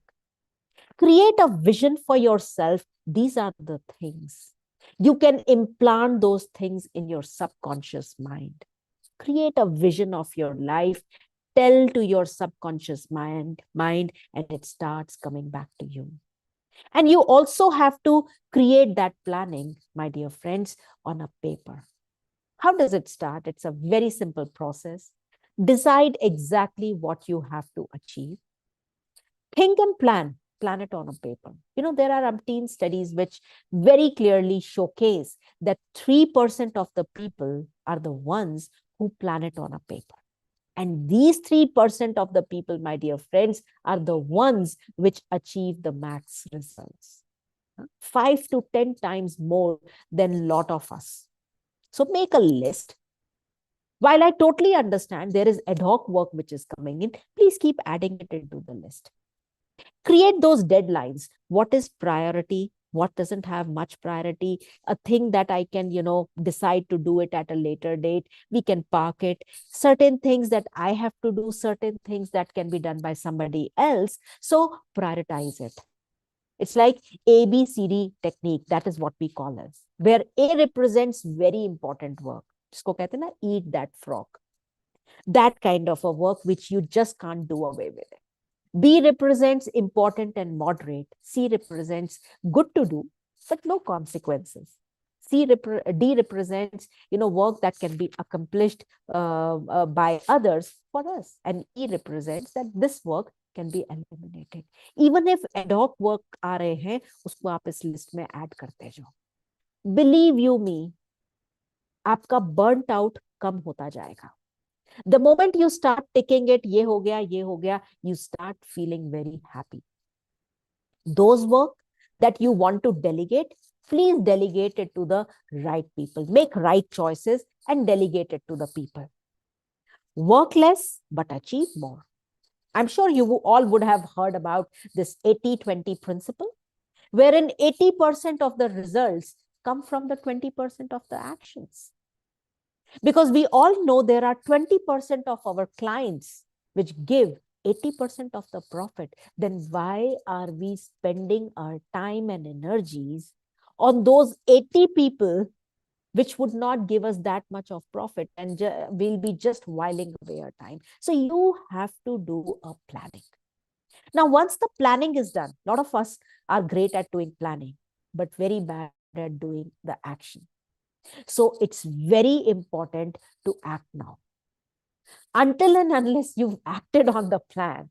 Create a vision for yourself. These are the things. You can implant those things in your subconscious mind. Create a vision of your life. Tell to your subconscious mind, and it starts coming back to you. And you also have to create that planning, my dear friends, on a paper. How does it start? It's a very simple process. Decide exactly what you have to achieve. Think and plan it on a paper. There are umpteen studies which very clearly showcase that 3% of the people are the ones who plan it on a paper. And these 3% of the people, my dear friends, are the ones which achieve the max results. 5 to 10 times more than a lot of us. So make a list. While I totally understand there is ad hoc work which is coming in, please keep adding it into the list. Create those deadlines. What is priority? What doesn't have much priority? A thing that I can, decide to do it at a later date. We can park it. Certain things that I have to do, certain things that can be done by somebody else. So prioritize it. It's like ABCD technique. That is what we call it, where A represents very important work. जिसको कहते हैं ना, eat that frog. That kind of a work which you just can't do away with it. B represents important and moderate. C represents good to do, but no consequences. D represents, work that can be accomplished by others for us. And E represents that this work can be eliminated. Even if ad hoc work आ रहे हैं, उसको आप इस list में add करते जाओ. Believe you me, आपका burnt out कम होता जाएगा. The moment you start ticking it, ये हो गया, you start feeling very happy. Those work that you want to delegate, please delegate it to the right people. Make right choices and delegate it to the people. Work less, but achieve more. I'm sure you all would have heard about this 80-20 principle, wherein 80% of the results come from the 20% of the actions. Because we all know there are 20% of our clients which give 80% of the profit. Then why are we spending our time and energies on those 80 people which would not give us that much of profit, and we'll be just whiling away our time? So you have to do a planning. Now, once the planning is done, a lot of us are great at doing planning, but very bad at doing the action. So it's very important to act now. Until and unless you've acted on the plan,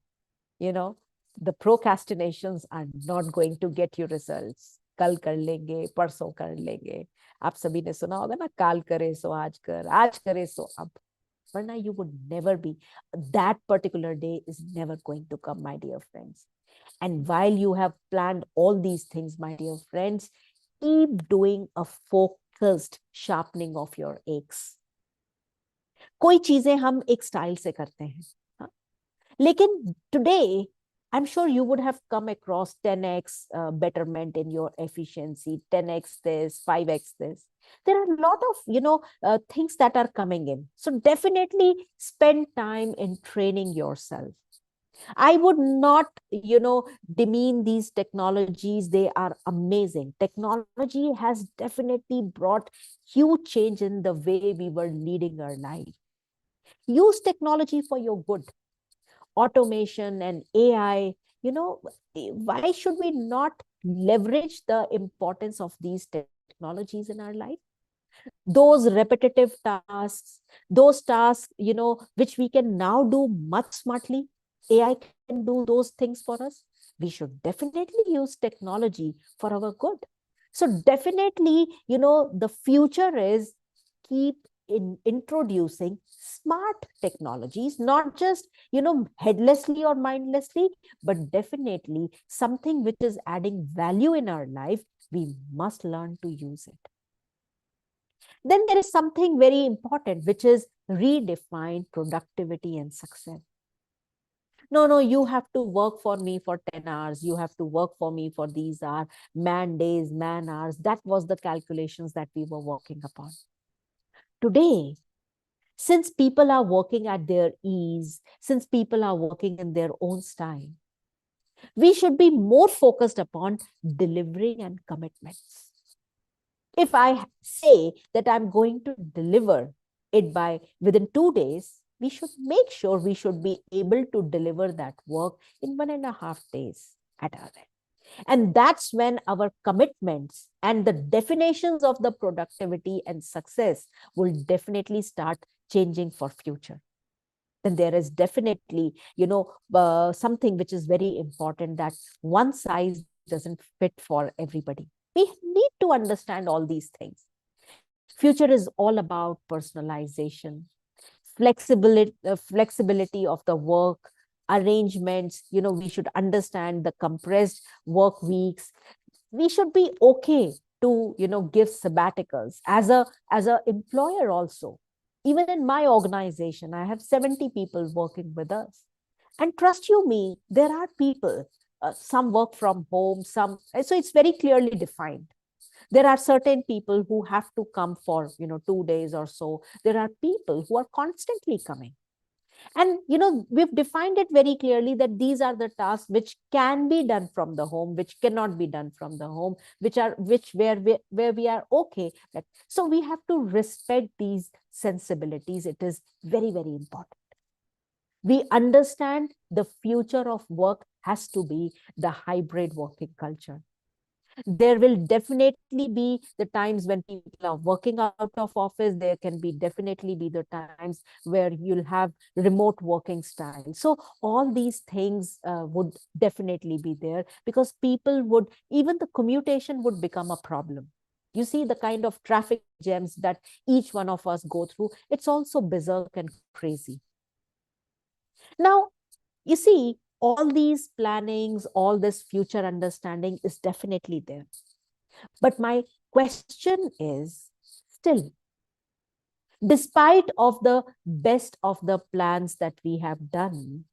the procrastinations are not going to get you results. कल कर लेंगे, परसों कर लेंगे. आप सभी ने सुना होगा ना, काल करे सो आज कर, आज करे सो अब. Varna, you would never be. That particular day is never going to come, my dear friends. And while you have planned all these things, my dear friends, keep doing a focused sharpening of your aches. कोई चीजें हम एक style से करते हैं, लेकिन today I'm sure you would have come across 10x betterment in your efficiency, 10x this, 5x this. There are a lot of things that are coming in. So definitely spend time in training yourself. I would not, demean these technologies. They are amazing. Technology has definitely brought huge change in the way we were leading our life. Use technology for your good. Automation and AI, why should we not leverage the importance of these technologies in our life? Those repetitive tasks, those tasks, which we can now do much smartly, AI can do those things for us. We should definitely use technology for our good. So definitely, the future is keep introducing smart technologies, not just, headlessly or mindlessly, but definitely something which is adding value in our life. We must learn to use it. Then there is something very important, which is redefine productivity and success. No, you have to work for me for 10 hours. You have to work for me for these hours, man days, man hours. That was the calculations that we were working upon. Today, since people are working at their ease, since people are working in their own style, we should be more focused upon delivering and commitments. If I say that I'm going to deliver it by within 2 days, we should make sure we should be able to deliver that work in 1.5 days at our end. And that's when our commitments and the definitions of the productivity and success will definitely start changing for future. Then there is definitely, something which is very important, that one size doesn't fit for everybody. We need to understand all these things. Future is all about personalization, flexibility of the work arrangements. We should understand the compressed work weeks. We should be okay to, give sabbaticals as a employer also. Even in my organization, I have 70 people working with us. And trust you me, there are people some work from home, some, so it's very clearly defined. There are certain people who have to come for 2 days or so. There are people who are constantly coming. And we've defined it very clearly that these are the tasks which can be done from the home, which cannot be done from the home, where we are okay. So we have to respect these sensibilities. It is very, very important. We understand the future of work has to be the hybrid working culture. There will definitely be the times when people are working out of office. There can be definitely be the times where you'll have remote working style. So all these things would definitely be there, because people would, even the commutation would become a problem. You see the kind of traffic jams that each one of us go through. It's also berserk and crazy. Now, you see, all these plannings, all this future understanding is definitely there. But my question is still, despite of the best of the plans that we have done,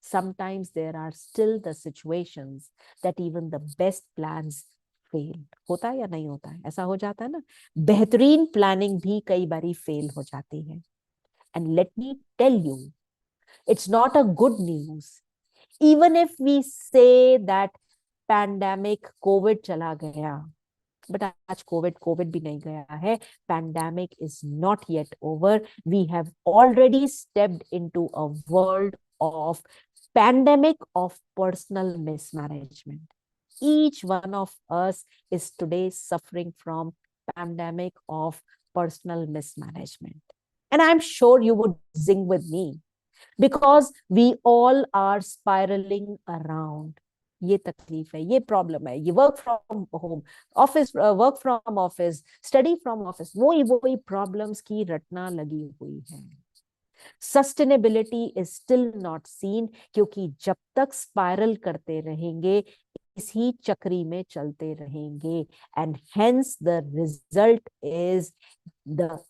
sometimes there are still the situations that even the best plans fail. होता है या नहीं होता है? ऐसा हो जाता है ना, बेहतरीन प्लानिंग भी कई बारी फेल हो जाती है. And let me tell you, it's not a good news. Even if we say that pandemic, COVID चला गया, but आज COVID भी नहीं गया है. Pandemic is not yet over. We have already stepped into a world of pandemic of personal mismanagement. Each one of us is today suffering from pandemic of personal mismanagement. And I'm sure you would zing with me, because we all are spiraling around. ये तकलीफ है, ये problem है, ये work from home, office, work from office, study from office, वही problems की रटना लगी हुई है. Sustainability is still not seen, क्योंकि जब तक स्पाइरल करते रहेंगे, इसी चक्री में चलते रहेंगे. And hence the result is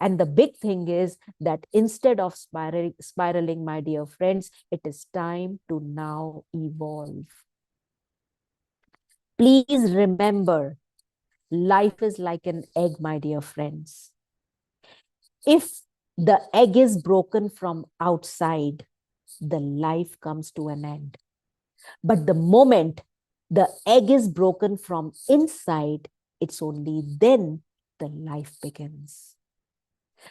and the big thing is that instead of spiraling, my dear friends, it is time to now evolve. Please remember, life is like an egg, my dear friends. If the egg is broken from outside, the life comes to an end. But the moment the egg is broken from inside, it's only then the life begins.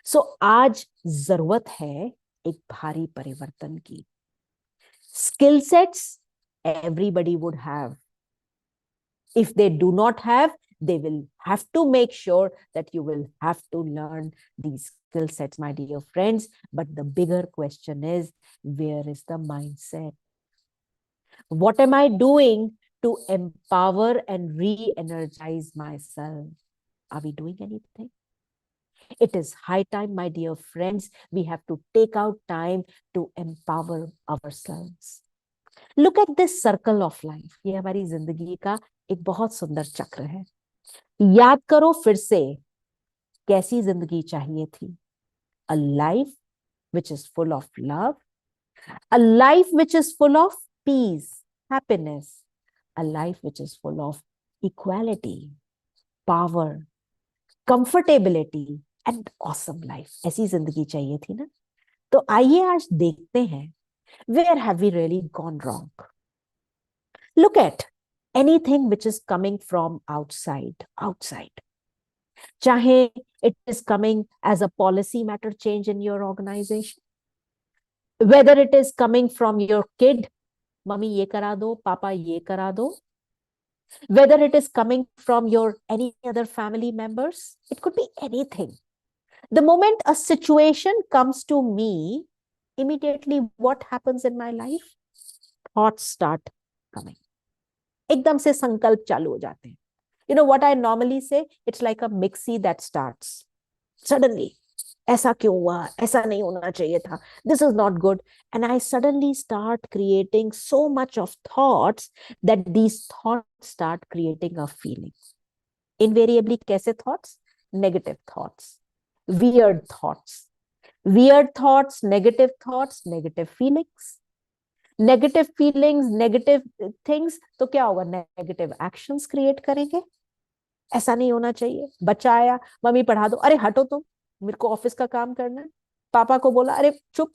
So आज जरूरत है एक भारी परिवर्तन की. Skill sets everybody would have. If they do not have, they will have to make sure that you will have to learn these skill sets, my dear friends. But the bigger question is, where is the mindset? What am I doing to empower and re-energize myself? Are we doing anything? It is high time, my dear friends, we have to take out time to empower ourselves. Look at this circle of life. ये हमारी जिंदगी का एक बहुत सुंदर चक्र है. याद करो फिर से, कैसी जिंदगी चाहिए थी? A life which is full of love, a life which is full of peace, happiness, a life which is full of equality, power, comfortability and awesome life. ऐसी जिंदगी चाहिए थी ना? तो आइए आज देखते हैं, where have we really gone wrong? Look at anything which is coming from outside. Chahe it is coming as a policy matter change in your organization, whether it is coming from your kid, mummy ye kara do, papa ye kara do, whether it is coming from your any other family members, it could be anything. The moment a situation comes to me, immediately what happens in my life? Thoughts start coming. एकदम से संकल्प चालू हो जाते हैं. You know what I normally say? It's like a mixie that starts. Suddenly, ऐसा क्यों हुआ? ऐसा नहीं होना चाहिए था. This is not good. And I suddenly start creating so much of thoughts that these thoughts start creating a feeling. Invariably, कैसे thoughts? Negative thoughts. Weird thoughts, negative feelings. Negative feelings, negative things, तो क्या होगा, negative actions create करेंगे। ऐसा नहीं होना चाहिए। बच्चा आया, मम्मी पढ़ा दो, अरे हटो तुम, मेरे को ऑफिस का काम करना है। पापा को बोला, अरे चुप,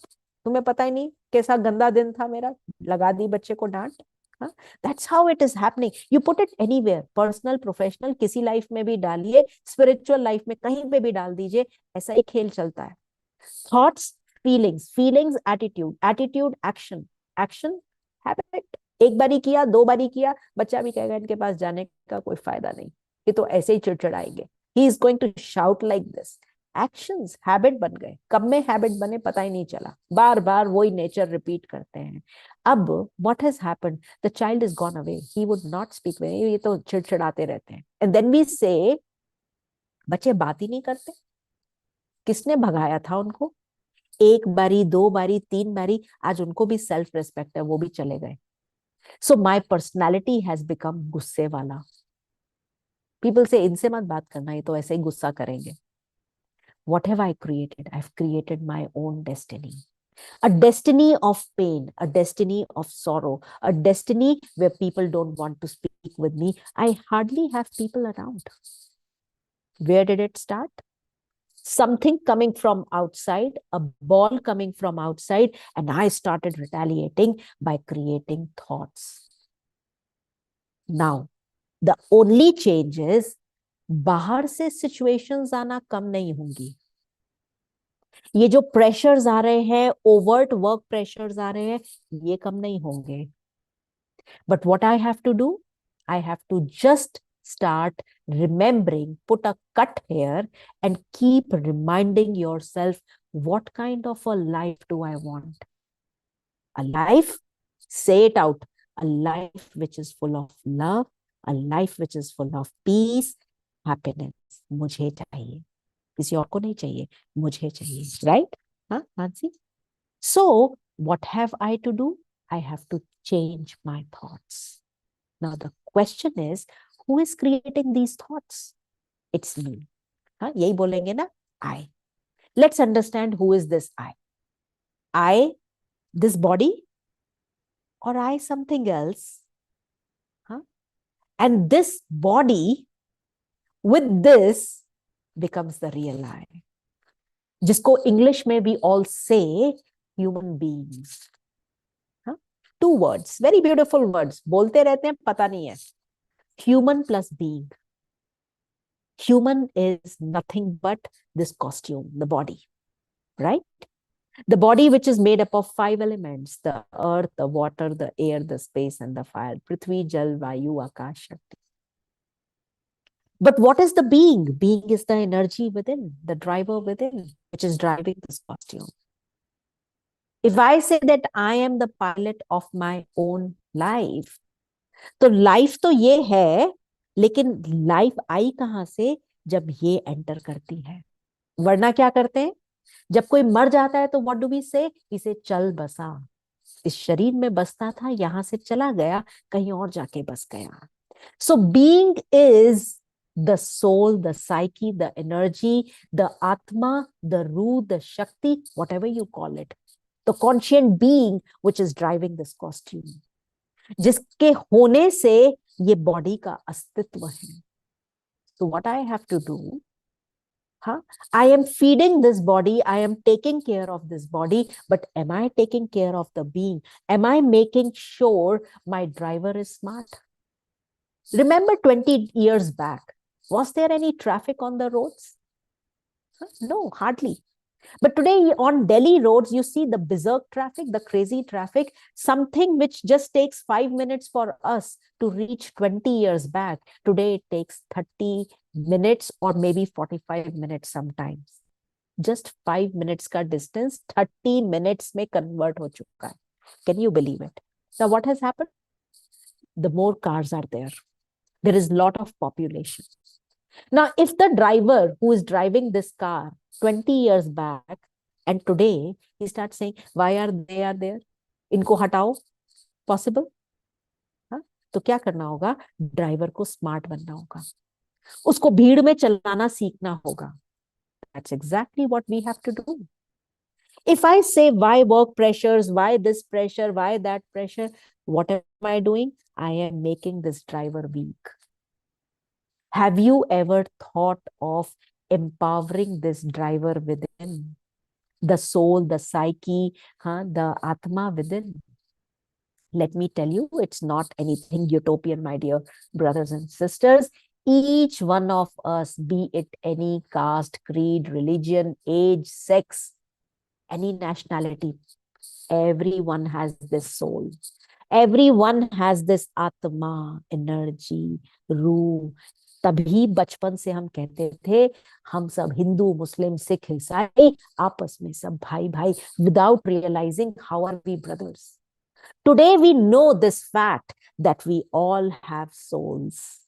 तुम्हें पता ही नहीं कैसा गंदा दिन था मेरा, लगा दी बच्चे को डांट। That's how it is happening. You put it anywhere, personal, professional, किसी लाइफ में भी डालिए, स्पिरिचुअल लाइफ में कहीं पे भी डाल दीजिए, ऐसा ही खेल चलता है। Thoughts, feelings, feelings attitude, attitude action, action habit. एक बारी किया, दो बारी किया, बच्चा भी कहेगा इनके पास जाने का कोई फायदा नहीं, ये तो ऐसे ही चिड़चिड़ाएंगे, he is going to shout like this. Actions habit बन गए। कब में हैबिट बने पता ही नहीं चला, बार बार वही नेचर रिपीट करते हैं। अब what has happened, the child is gone away, he would not speak, ये तो चिड़चिड़ाते रहते हैं। एंड देन वी से बच्चे बात ही नहीं करते। किसने भगाया था उनको? एक बारी, दो बारी, तीन बारी, आज उनको भी सेल्फ रिस्पेक्ट है, वो भी चले गए। सो माई पर्सनैलिटी हैज बिकम गुस्से वाला। पीपल से इनसे मत बात करना, ये तो ऐसे ही गुस्सा करेंगे। What have I created? I've created my own destiny. A destiny of pain, a destiny of sorrow, a destiny where people don't want to speak with me. I hardly have people around. Where did it start? Something coming from outside, a ball coming from outside, and I started retaliating by creating thoughts. Now, the only change is बाहर से situations आना कम नहीं होंगी। ये जो pressures आ रहे हैं, overt work pressures आ रहे हैं, ये कम नहीं होंगे। But what I have to do, I have to just start remembering, put a cut here and keep reminding yourself, what kind of a life do I want? A life, say it out, a life which is full of love, a life which is full of peace, happiness. मुझे चाहिए, किसी और को नहीं चाहिए, मुझे चाहिए, right? हाँ Mansi? So what have I to do? I have to change my thoughts. Now the question is, who is creating these thoughts? It's me. हाँ यही बोलेंगे ना, I. Let's understand who is this I. I, this body, or I something else? Huh? And this body with this becomes the real I, जिसको English में भी all say human beings. Two words, very beautiful words, बोलते रहते हैं पता नहीं है। Human plus being. Human is nothing but this costume, the body, right? The body which is made up of 5 elements, the earth, the water, the air, the space, and the fire. Prithvi, Jal, Vayu, Akash, Shakti. But what is the being? Being is the energy within, the driver within, which is driving this costume. If I say that I am the pilot of my own life, तो life तो ये है, लेकिन life I कहां से? जब ये enter करती है। वरना क्या करते हैं? जब कोई मर जाता है तो व्हाट डू वी से? इसे चल बसा, इस शरीर में बसता था, यहां से चला गया, कहीं और जाके बस गया। So being is the soul, the psyche, the energy, the atma, the ruh, the shakti, whatever you call it, the conscient being which is driving this costume, जिसके होने से ये बॉडी का अस्तित्व है। So what I have to do, I am feeding this body, I am taking care of this body, but am I taking care of the being? Am I making sure my driver is smart? Remember 20 years back, was there any traffic on the roads? No, hardly. But today on Delhi roads, you see the berserk traffic, the crazy traffic, something which just takes 5 minutes for us to reach 20 years back. Today it takes 30 minutes or maybe 45 minutes sometimes. Just 5 minutes ka distance, 30 minutes mein convert ho chuka hai. Can you believe it? Now what has happened? The more cars are there. There is a lot of population. Now, if the driver who is driving this car 20 years back and today he starts saying, why are they are there? इनको हटाओ, possible? तो क्या करना होगा? Driver को smart बनना होगा, उसको भीड़ में चलाना सीखना होगा। That's exactly what we have to do. If I say why work pressures, why this pressure, why that pressure, what am I doing? I am making this driver weak. Have you ever thought of empowering this driver within? The soul, the psyche, the Atma within. Let me tell you, it's not anything utopian, my dear brothers and sisters. Each one of us, be it any caste, creed, religion, age, sex, any nationality, everyone has this soul. Everyone has this Atma, energy, रूह. तभी बचपन से हम कहते थे हम सब हिंदू मुस्लिम सिख ईसाई आपस में सब भाई भाई, without realizing how are we brothers. Today we know this fact that we all have souls,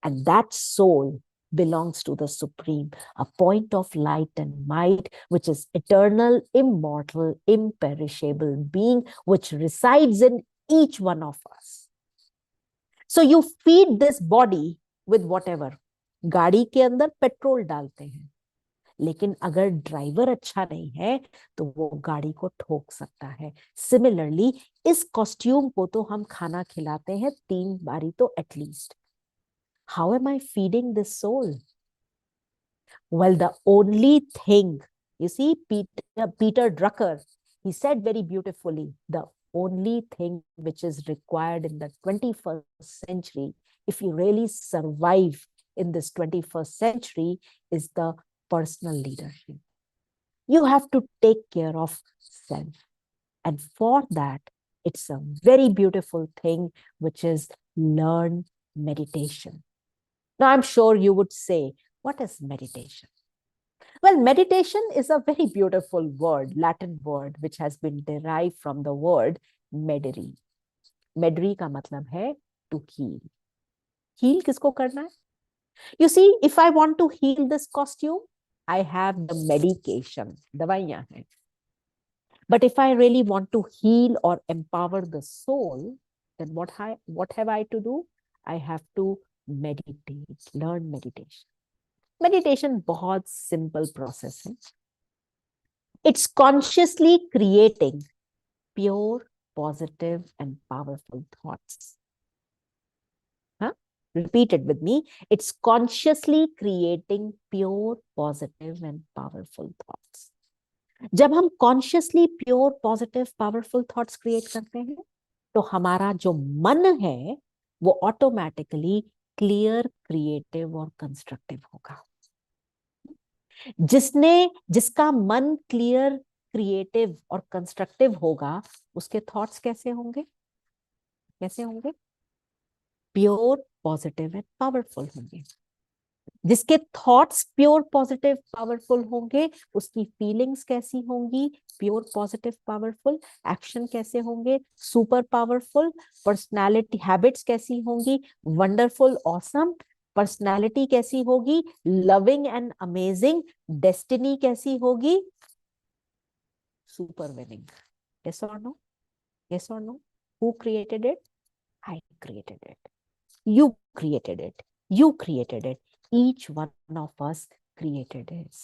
and that soul belongs to the Supreme, a point of light and might, which is eternal, immortal, imperishable being, which resides in each one of us. So you feed this body with whatever. गाड़ी के अंदर petrol डालते हैं, लेकिन अगर driver अच्छा नहीं है तो वो गाड़ी को ठोक सकता है. सिमिलरली इस कॉस्ट्यूम को तो हम खाना खिलाते हैं 3 बारी तो at least. How am I feeding this soul? Well, the only thing, you see, Peter Drucker, he said very beautifully, the only thing which is required in the 21st century, if you really survive in this 21st century, is the personal leadership. You have to take care of self. And for that, it's a very beautiful thing, which is learn meditation. Now, I'm sure you would say, what is meditation? Well, meditation is a very beautiful word, Latin word, which has been derived from the word medere. Medere का मतलब है to heal. Heal किसको करना है? You see, if I want to heal this costume, I have the medication, दवाइयाँ हैं. But if I really want to heal or empower the soul, then what have I to do? I have to meditate, learn meditation. Meditation बहुत simple process है. It's consciously creating pure, positive and powerful thoughts. Repeat it with me. It's consciously creating pure, positive and powerful thoughts. जब हम consciously pure, positive, powerful thoughts create करते हैं, तो हमारा जो मन है, वो automatically clear, creative और constructive होगा. जिसका मन क्लियर, क्रिएटिव और कंस्ट्रक्टिव होगा, उसके थॉट्स कैसे होंगे? प्योर, पॉजिटिव एंड पावरफुल होंगे. जिसके थॉट्स प्योर, पॉजिटिव, पावरफुल होंगे, उसकी फीलिंग्स कैसी होंगी? Pure, positive, powerful. एक्शन कैसे होंगे? Super powerful. पर्सनालिटी, हैबिट्स कैसी होंगी? Wonderful, awesome. पर्सनालिटी कैसी होगी? Loving and amazing. डेस्टिनी कैसी होगी? Super winning. Yes or no? Yes or no? Who created it? I created it. You created it. You created it. Each one of us created it.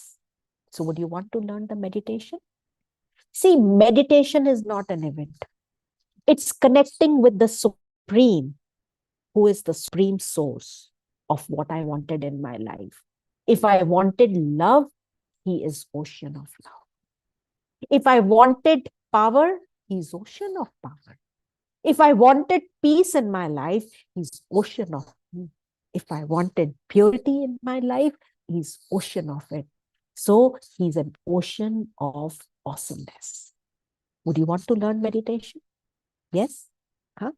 So would you want to learn the meditation? See, meditation is not an event. It's connecting with the Supreme, who is the supreme source of what I wanted in my life. If I wanted love, he is ocean of love. If I wanted power, he's ocean of power. If I wanted peace in my life, he's ocean of peace. If I wanted purity in my life, he's ocean of it. So he's an ocean of awesomeness. Would you want to learn meditation? Yes?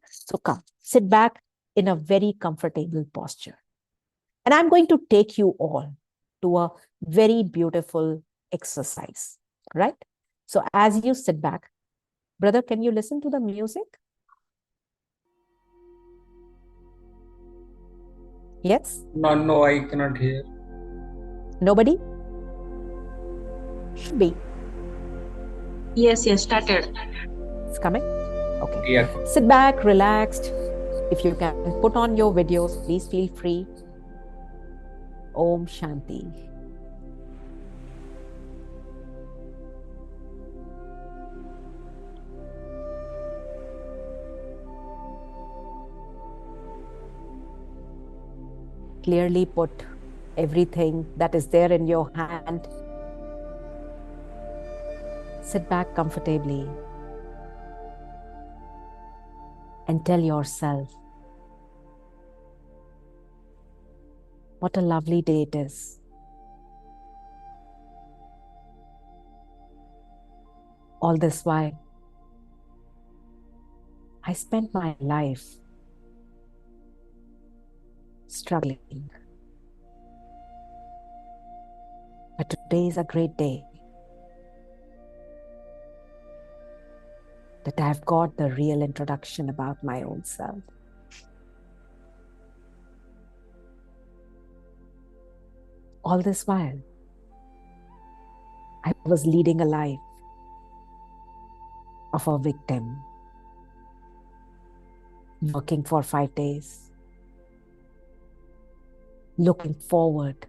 So come, sit back in a very comfortable posture. And I'm going to take you all to a very beautiful exercise, right? So as you sit back, brother, can you listen to the music? Yes? No, I cannot hear. Nobody? Should be. Yes, started. It's coming? Okay. Yeah. Sit back, relaxed. If you can put on your videos, please feel free. Om Shanti. Clearly put everything that is there in your hand. Sit back comfortably and tell yourself what a lovely day it is. All this while, I spent my life struggling. But today is a great day that I've got the real introduction about my own self. All this while, I was leading a life of a victim, working for 5 days, looking forward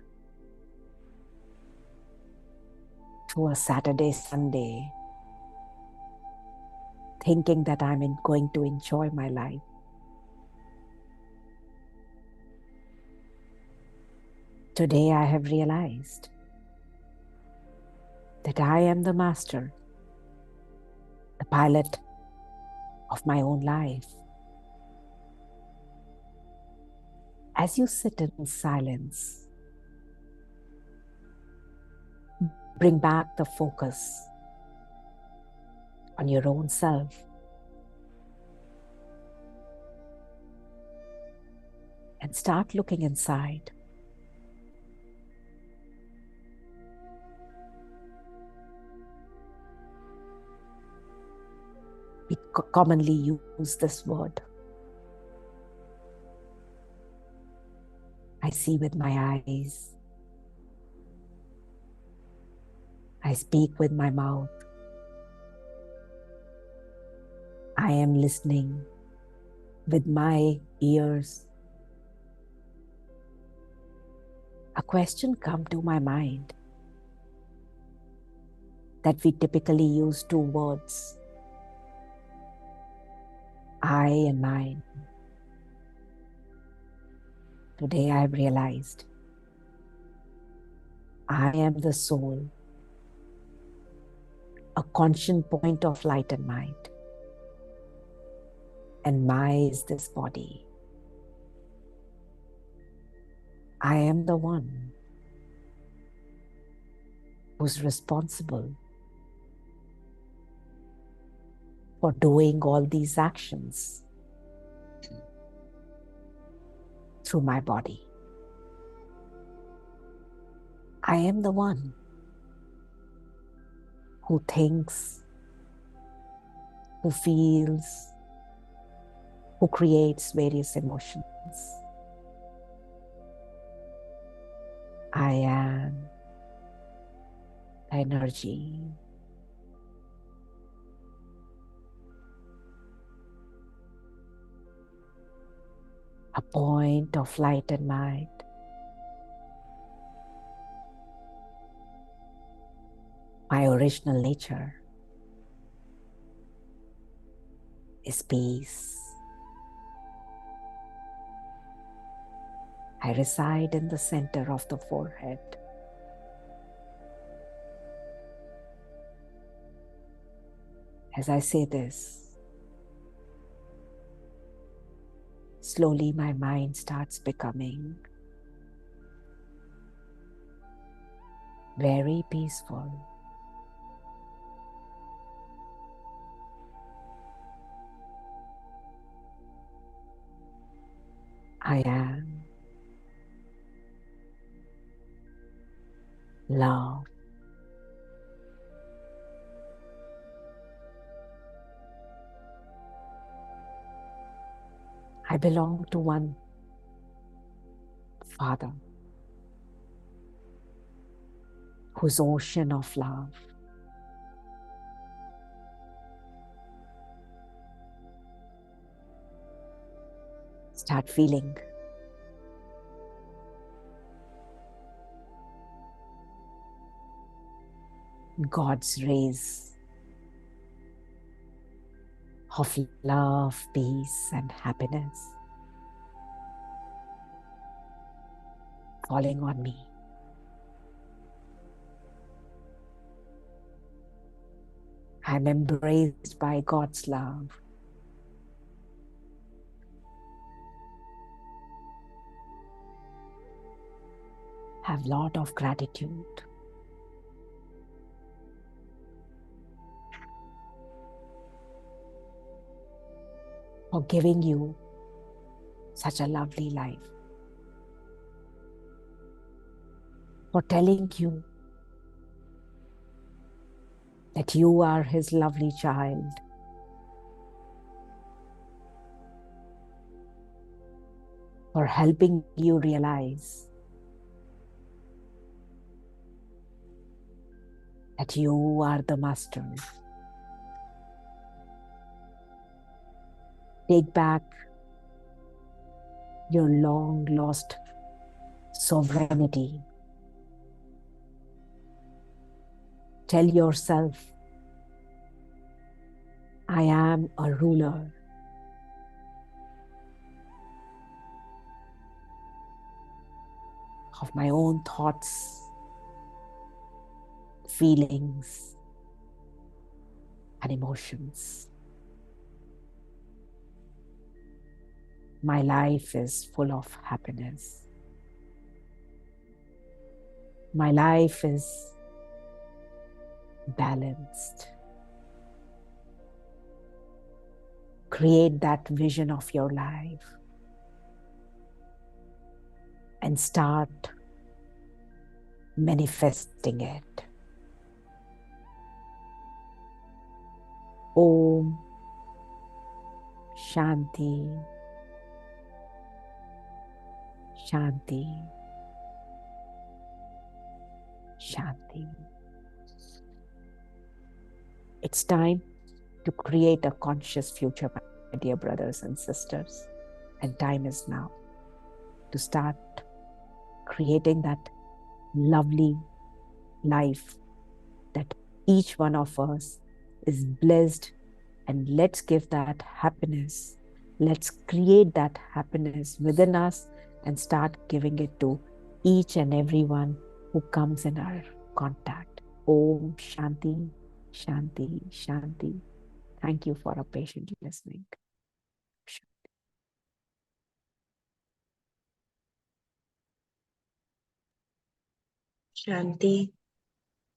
to a Saturday, Sunday, thinking that I'm going to enjoy my life. Today I have realized that I am the master, the pilot of my own life. As you sit in silence, bring back the focus on your own self. And start looking inside. We commonly use this word. I see with my eyes. I speak with my mouth. I am listening with my ears. A question comes to my mind that we typically use 2 words, I and mine. Today I have realized I am the soul, a conscious point of light and mind. And my is this body. I am the one who's responsible for doing all these actions through my body. I am the one who thinks, who feels, who creates various emotions. I am the energy. A point of light and light. My original nature is peace. I reside in the center of the forehead. As I say this, slowly my mind starts becoming very peaceful. I am love. I belong to one Father whose ocean of love start feeling God's rays of love, peace, and happiness. calling on me. I'm embraced by God's love. Have lot of gratitude for giving you such a lovely life, for telling you that you are His lovely child, for helping you realize that you are the master. Take back your long lost sovereignty. Tell yourself, I am a ruler. Of my own thoughts, feelings, and emotions. My life is full of happiness. My life is balanced. Create that vision of your life and start manifesting it. Om Shanti Shanti Shanti. It's time to create a conscious future, my dear brothers and sisters. And time is now to start creating that lovely life that each one of us is blessed, and let's give that happiness. Let's create that happiness within us and start giving it to each and everyone who comes in our contact. Om Shanti, Shanti, Shanti. Thank you for a patient listening. Shanti,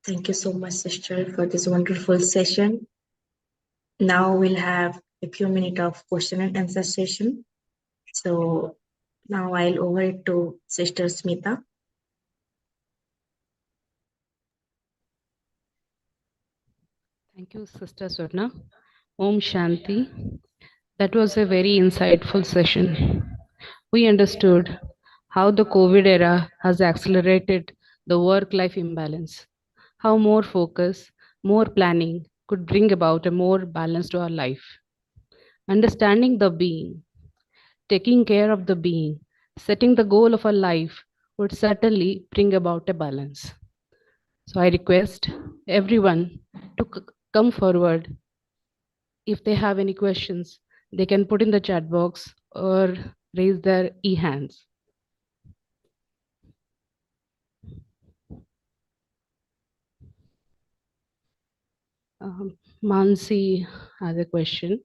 thank you so much, sister, for this wonderful session. Now we'll have a few minutes of question and answer session. So now I'll over it to Sister Smita. Thank you, Sister Swarna. Om Shanti. That was a very insightful session. We understood how the COVID era has accelerated the work-life imbalance, how more focus, more planning could bring about a more balance to our life. Understanding the being, taking care of the being, setting the goal of our life would certainly bring about a balance. So I request everyone to come forward. If they have any questions, they can put in the chat box or raise their e-hands. Mansi has a question.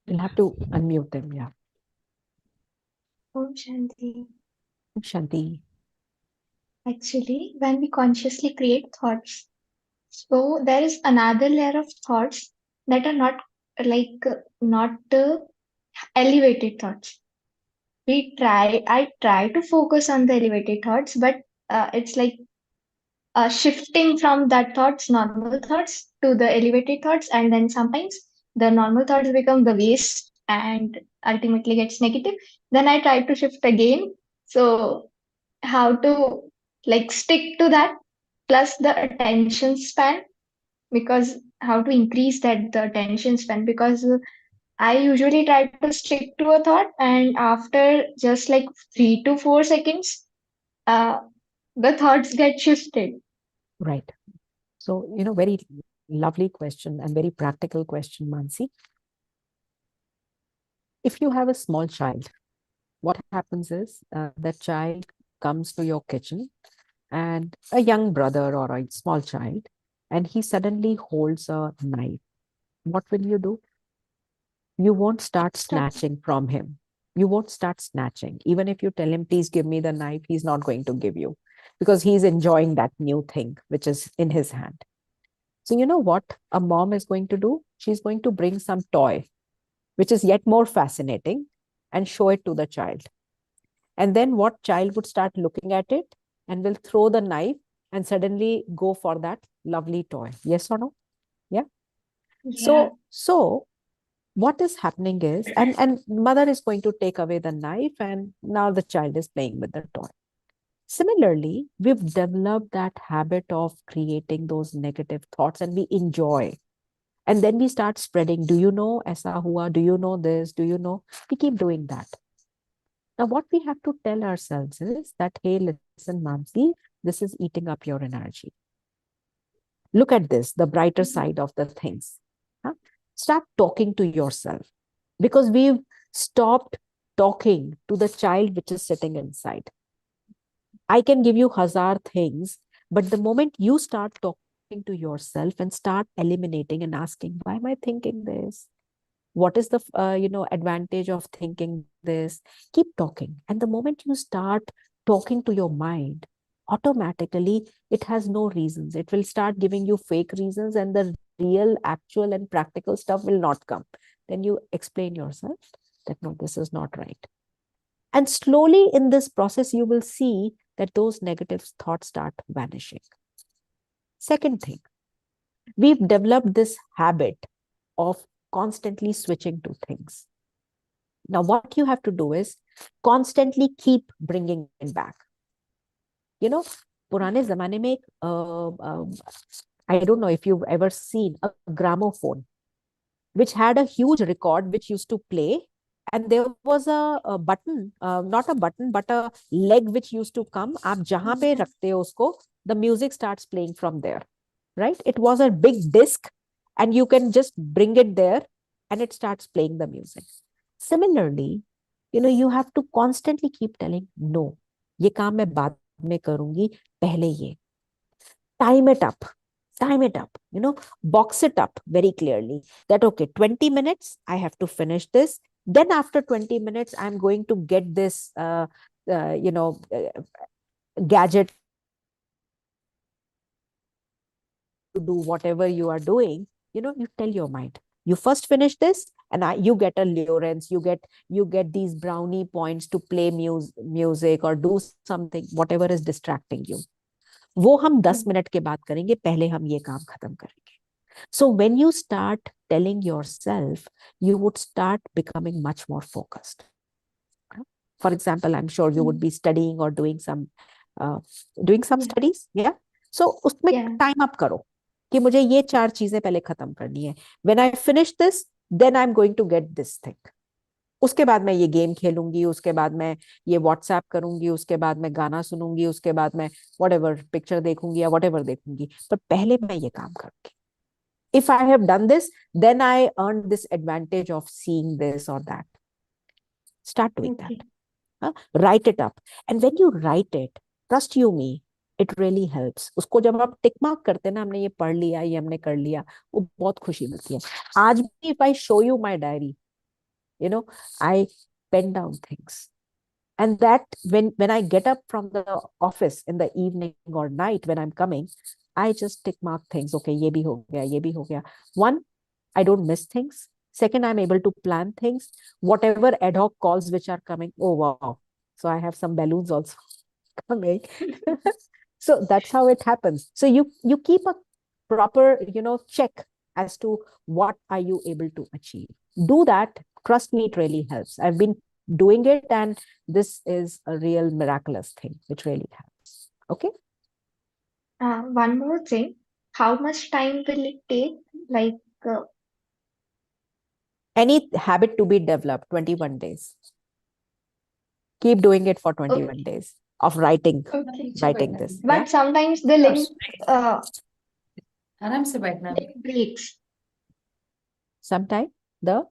You'll have to unmute them, yeah. Om Shanti. Om Shanti. Actually, when we consciously create thoughts, so there is another layer of thoughts that are not elevated thoughts. I try to focus on the elevated thoughts, but it's like shifting from that thoughts, normal thoughts, to the elevated thoughts, and then sometimes the normal thoughts become the waste and ultimately gets negative. Then I try to shift again. So how to stick to that, plus the attention span, because how to increase the attention span, because I usually try to stick to a thought, and after just like 3 to 4 seconds, uh, the thoughts get shifted. Right. So, very lovely question and very practical question, Mansi. If you have a small child, what happens is the child comes to your kitchen, and a young brother or a small child, and he suddenly holds a knife. What will you do? You won't start snatching from him. You won't start snatching. Even if you tell him, please give me the knife, he's not going to give you, because he's enjoying that new thing which is in his hand. So, you know what a mom is going to do? She's going to bring some toy, which is yet more fascinating, and show it to the child. And then what child would start looking at it and will throw the knife and suddenly go for that lovely toy. Yes or no? Yeah. Yeah. So what is happening is, and mother is going to take away the knife, and now the child is playing with the toy. Similarly, we've developed that habit of creating those negative thoughts, and we enjoy. And then we start spreading, do you know aisa hua? Do you know this? Do you know? We keep doing that. Now, what we have to tell ourselves is that, hey, listen, Mamsi, this is eating up your energy. Look at this, the brighter side of the things. Huh? Start talking to yourself, because we've stopped talking to the child which is sitting inside. I can give you hazar things, but the moment you start talking to yourself and start eliminating and asking, why am I thinking this? What is the advantage of thinking this? Keep talking. And the moment you start talking to your mind, automatically it has no reasons. It will start giving you fake reasons, and the real, actual, and practical stuff will not come. Then you explain yourself that no, this is not right. And slowly in this process, you will see that those negative thoughts start vanishing. Second thing, we've developed this habit of constantly switching to things. Now, what you have to do is constantly keep bringing it back. You know, पुराने ज़माने में I don't know if you've ever seen a gramophone, which had a huge record which used to play, and there was a button, not a button, but a leg which used to come. आप जहाँ पे रखते हो उसको, the music starts playing from there, right? It was a big disc, and you can just bring it there, and it starts playing the music. Similarly, you have to constantly keep telling, no, ये काम मैं बाद में करूंगी, पहले ये. Time it up. Time it up, box it up very clearly that, okay, 20 minutes, I have to finish this. Then after 20 minutes, I'm going to get this, gadget to do whatever you are doing. You tell your mind, you first finish this, and you get a Lawrence, you get these brownie points to play music or do something, whatever is distracting you. वो हम 10 minute के बाद करेंगे, पहले हम ये काम खत्म करेंगे. So when you start telling yourself, you would start becoming much more focused. For example, I'm sure you would be studying or doing some studies. Yeah. So उसमें time up करो कि मुझे ये 4 चीजें पहले खत्म करनी है. When I finish this, then I'm going to get this thing. उसके बाद मैं ये गेम खेलूंगी, उसके बाद मैं ये व्हाट्सएप करूंगी, उसके बाद मैं गाना सुनूंगी, उसके बाद मैं व्हाटएवर पिक्चर देखूंगी या व्हाटएवर देखूंगी, पर पहले मैं ये काम करूंगी. If I have done this, then I earned this advantage of seeing this or that. Start doing that. Write it up. And when you write it, trust you me, it really helps. उसको जब आप tick mark करते हैं ना, हमने ये पढ़ लिया, ये हमने कर लिया, वो बहुत खुशी मिलती है. आज भी if I show you my diary, I pen down things. And that when I get up from the office in the evening or night when I'm coming, I just tick mark things. Okay, ye bhi ho gaya, ye bhi ho gaya. One, I don't miss things. Second, I'm able to plan things. Whatever ad hoc calls which are coming, oh wow. So I have some balloons also coming. So that's how it happens. So you keep a proper, check as to what are you able to achieve. Do that. Trust me, it really helps. I've been doing it, and this is a real miraculous thing, which really helps. Okay. One more thing. How much time will it take? Like any habit to be developed, 21 days. Keep doing it for 21 days of writing this. But sometimes the link आराम से बैठना. breaks. Sometimes the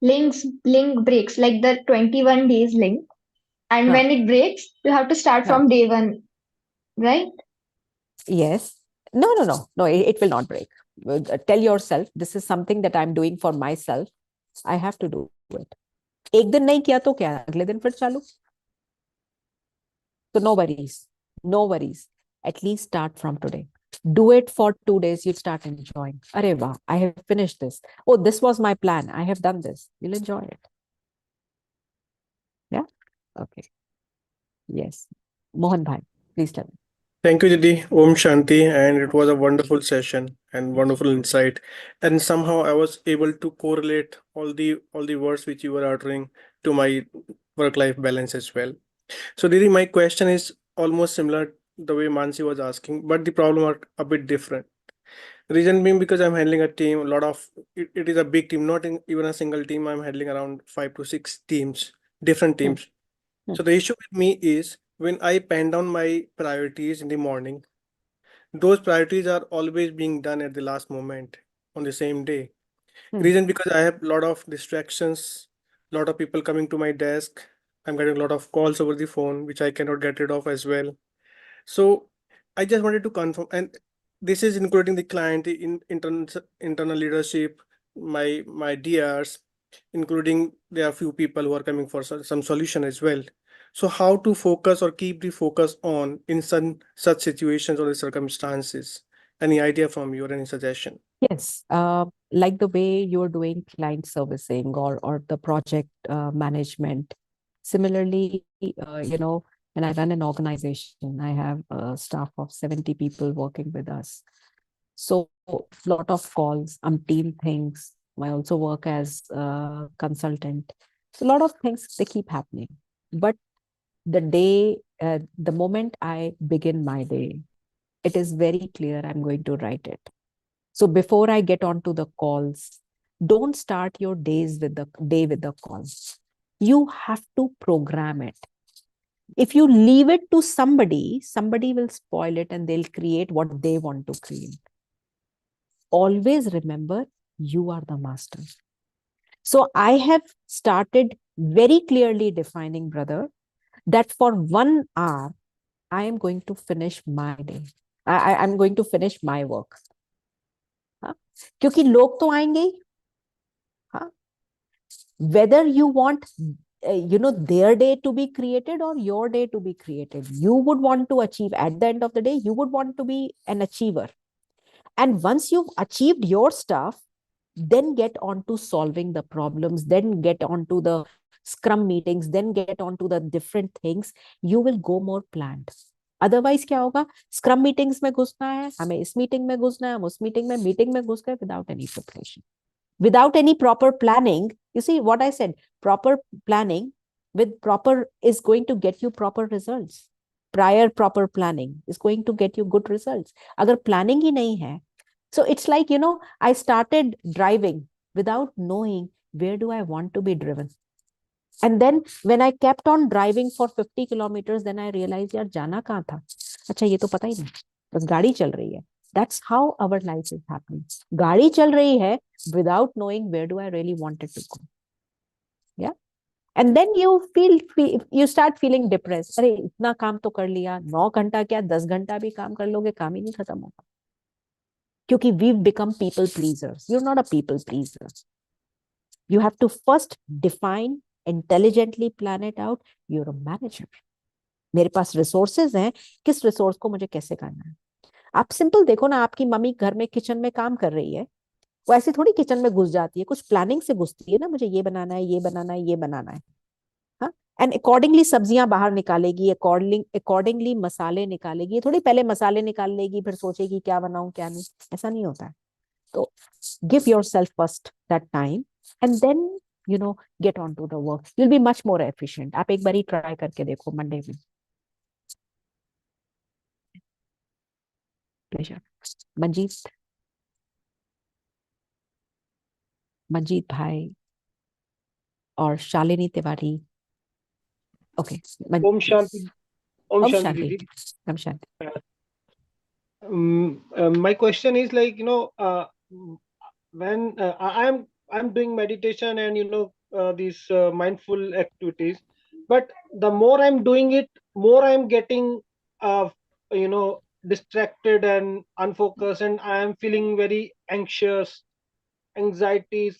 link breaks, like the 21 days link. And Huh. when it breaks, you have to start Huh. from day one, right? Yes. No, it will not break. Tell yourself, this is something that I'm doing for myself. I have to do it. एक दिन नहीं किया तो क्या, अगले दिन फिर चालू. So no worries. No worries. At least start from today. Do it for 2 days. You'll start enjoying. Arey wah, I have finished this. Oh, this was my plan. I have done this. You'll enjoy it. Yeah? Okay. Yes. Mohan Bhai, please tell me. Thank you, Didi. Om Shanti. And it was a wonderful session and wonderful insight. And somehow I was able to correlate all the words which you were uttering to my work-life balance as well. So, Didi, my question is almost similar the way Mansi was asking, but the problem are a bit different. Reason being because I'm handling a team, a lot of it is a big team, not even a single team. I'm handling around 5 to 6 teams, different Hmm. teams. So the issue with me is when I pen down my priorities in the morning, those priorities are always being done at the last moment on the same day. Reason because I have a lot of distractions, a lot of people coming to my desk. I'm getting a lot of calls over the phone, which I cannot get rid of as well. So I just wanted to confirm, and this is including the client, in internal leadership, my DRs, including there are few people who are coming for some solution as well. So how to focus or keep the focus on in some such situations or the circumstances? Any idea from you or any suggestion? Yes, like the way you're doing client servicing or the project management. Similarly, when I run an organization, I have a staff of 70 people working with us. So lot of calls, umpteen things. I also work as a consultant. So a lot of things, they keep happening. But the moment I begin my day, it is very clear I'm going to write it. So before I get onto the calls, don't start your day with the calls. You have to program it. If you leave it to somebody will spoil it and they'll create what they want to create. Always remember, you are the master. So I have started very clearly defining, brother, that for 1 hour, I am going to finish my day. I'm going to finish my work. हाँ? क्योंकि लोग तो आएंगे ही. हाँ? Whether you want their day to be created or your day to be created, you would want to achieve. At the end of the day, you would want to be an achiever. And once you've achieved your stuff, then get on to solving the problems, then get on to the scrum meetings, then get on to the different things. You will go more planned. Otherwise क्या होगा, scrum meetings में घुसना है, हमें इस meeting में घुसना है, हम उस meeting में घुस गए without any preparation, without any proper planning. You see what I said, proper planning with proper is going to get you proper results. Prior proper planning is going to get you good results. अगर planning ही नहीं है, so it's like, I started driving without knowing where do I want to be driven. And then when I kept on driving for 50 kilometers, then I realized, यार जाना कहाँ था? अच्छा ये तो पता ही नहीं, बस गाड़ी चल रही है. That's how our life is happening. गाड़ी चल रही है without knowing where do I really wanted to go. Yeah. And then you start feeling depressed. अरे इतना काम तो कर लिया, 9 घंटा क्या 10 घंटा भी काम कर लोगे, काम ही नहीं खत्म होगा. क्योंकि we've become people pleasers. You're not a people pleaser. You have to first define, intelligently plan it out. You're a manager. मेरे पास रिसोर्सेज हैं, किस रिसोर्स को मुझे कैसे करना है. आप सिंपल देखो ना, आपकी मम्मी घर में किचन में काम कर रही है, वो ऐसी थोड़ी किचन में घुस जाती है, कुछ प्लानिंग से घुसती है ना, मुझे ये बनाना है, ये बनाना है, ये बनाना है. हाँ, एंड अकॉर्डिंगली सब्जियां बाहर निकालेगी, अकॉर्डिंगली मसाले निकालेगी. थोड़ी पहले मसाले निकाल लेगी फिर सोचेगी क्या बनाऊं क्या नहीं. ऐसा नहीं होता है. तो give yourself first that time and then get on to the work. You'll be much more efficient. आप एक बारी try करके देखो मंडे में. Pleasure. मंजीत भाई और Shalini Tiwari. Okay. Om Shanti. Om Om Shanti, Shanti. Didi. Om Shanti. My question is like, when I am I'm doing meditation and these mindful activities, but the more I'm doing it, more I'm getting distracted and unfocused, and I am feeling very anxious, anxieties,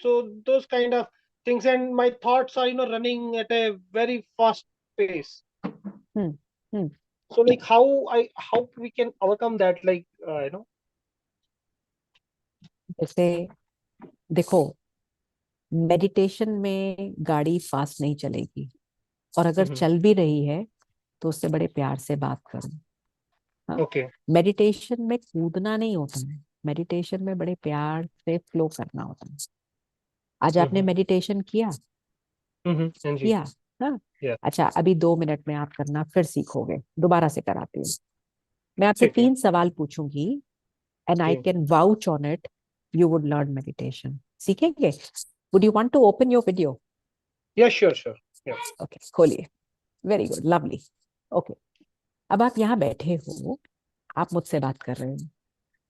so those kind of things, and my thoughts are running at a very fast pace. Hmm. Hmm. So like how we can overcome that, like जैसे देखो, meditation में गाड़ी fast नहीं चलेगी, और अगर Mhm. चल भी रही है तो उससे बड़े प्यार से बात करो। हाँ, Okay. मेडिटेशन में कूदना नहीं होता है, मेडिटेशन में बड़े प्यार से फ्लो करना होता है। आज आपने Mhm. मेडिटेशन किया? हाँ जी। किया? हाँ। Yeah. अच्छा, अभी 2 मिनट में आप करना, फिर सीखोगे। दोबारा से कराती हूँ। मैं आपसे ठीक है 3 सवाल पूछूंगी, एंड आई जी। Can vouch on it, you would learn meditation. सीखेंगे? Would you want to open your video? Yeah sure yeah. Okay, खोलिए। Very good, lovely. ओके, अब आप यहाँ बैठे हो, आप मुझसे बात कर रहे हो,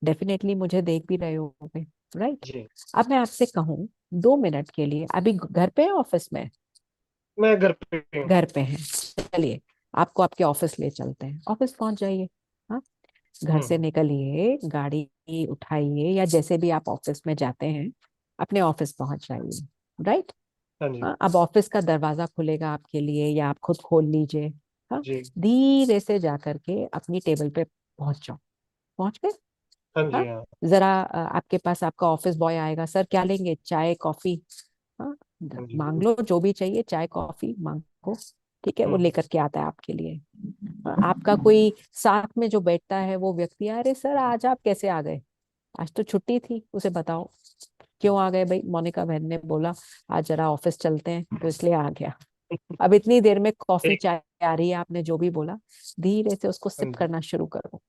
डेफिनेटली मुझे देख भी रहे होगे, राइट? जी, अब मैं आपसे कहूँ 2 मिनट के लिए, अभी घर पे है ऑफिस में? मैं घर पे हूँ। घर पे हैं। चलिए, आपको आपके ऑफिस ले चलते हैं, ऑफिस पहुंच जाइए। हाँ, घर से निकलिए, गाड़ी उठाइए, या जैसे भी आप ऑफिस में जाते हैं, अपने ऑफिस पहुंच जाइए, राइट? हाँ जी। हाँ, अब ऑफिस का दरवाजा खुलेगा आपके लिए, या आप खुद खोल लीजिए। हाँ, जी। धीरे से जा करके अपनी टेबल पे पहुंच जाओ। पहुंच गए? हाँ जी। हाँ, हाँ जरा आपके पास आपका ऑफिस बॉय आएगा, सर क्या लेंगे, चाय कॉफी? हाँ, हाँ जी। मांग लो जो भी चाहिए, चाय कॉफी मांगो, ठीक है, वो लेकर के आता है आपके लिए। आपका कोई साथ में जो बैठता है वो व्यक्ति, अरे सर आज आप कैसे आ गए, आज तो छुट्टी थी, उसे बताओ क्यों आ गए भाई। मोनिका बहन ने बोला आज जरा ऑफिस चलते हैं, तो इसलिए आ गया। अब इतनी देर में कॉफी एक- चाय आ रही है, आपने जो भी बोला, धीरे से उसको हाँ सिप जी। करना शुरू करो,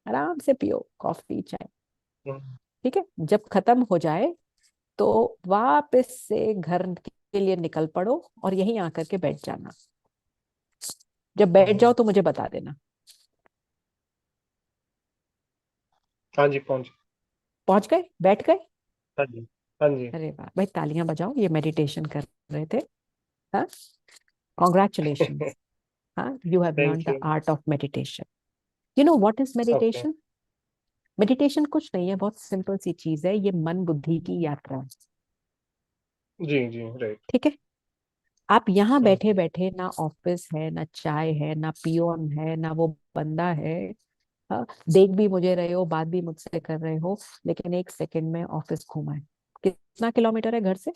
आराम से पियो कॉफी चाय, हम्म, ठीक है? जब खत्म हो जाए तो वापस से घर के लिए निकल पड़ो, और यहीं आकर के बैठ जाना। जब बैठ जाओ तो मुझे बता देना। हाँ जी, पहुंच। पहुंच गए? बैठ गए? हाँ जी। हाँ जी। अरे वाह भाई, तालियां बजाओ, ये मेडिटेशन कर रहे थे। हाँ, कॉन्ग्रेचुलेशन। हाँ, you have learn thank the you. Art of meditation. You know what is okay. Meditation? Meditation कुछ नहीं है, बहुत सिंपल सी चीज है, ये मन बुद्धि की यात्रा है, जी जी, राइट। ठीक है? आप यहाँ बैठे बैठे, ना ऑफिस है, ना चाय है, ना पियोन है, ना वो बंदा है। हाँ, देख भी मुझे रहे हो, बात भी मुझसे कर रहे हो, लेकिन 1 सेकंड में ऑफिस घूमा है। कितना किलोमीटर है घर से?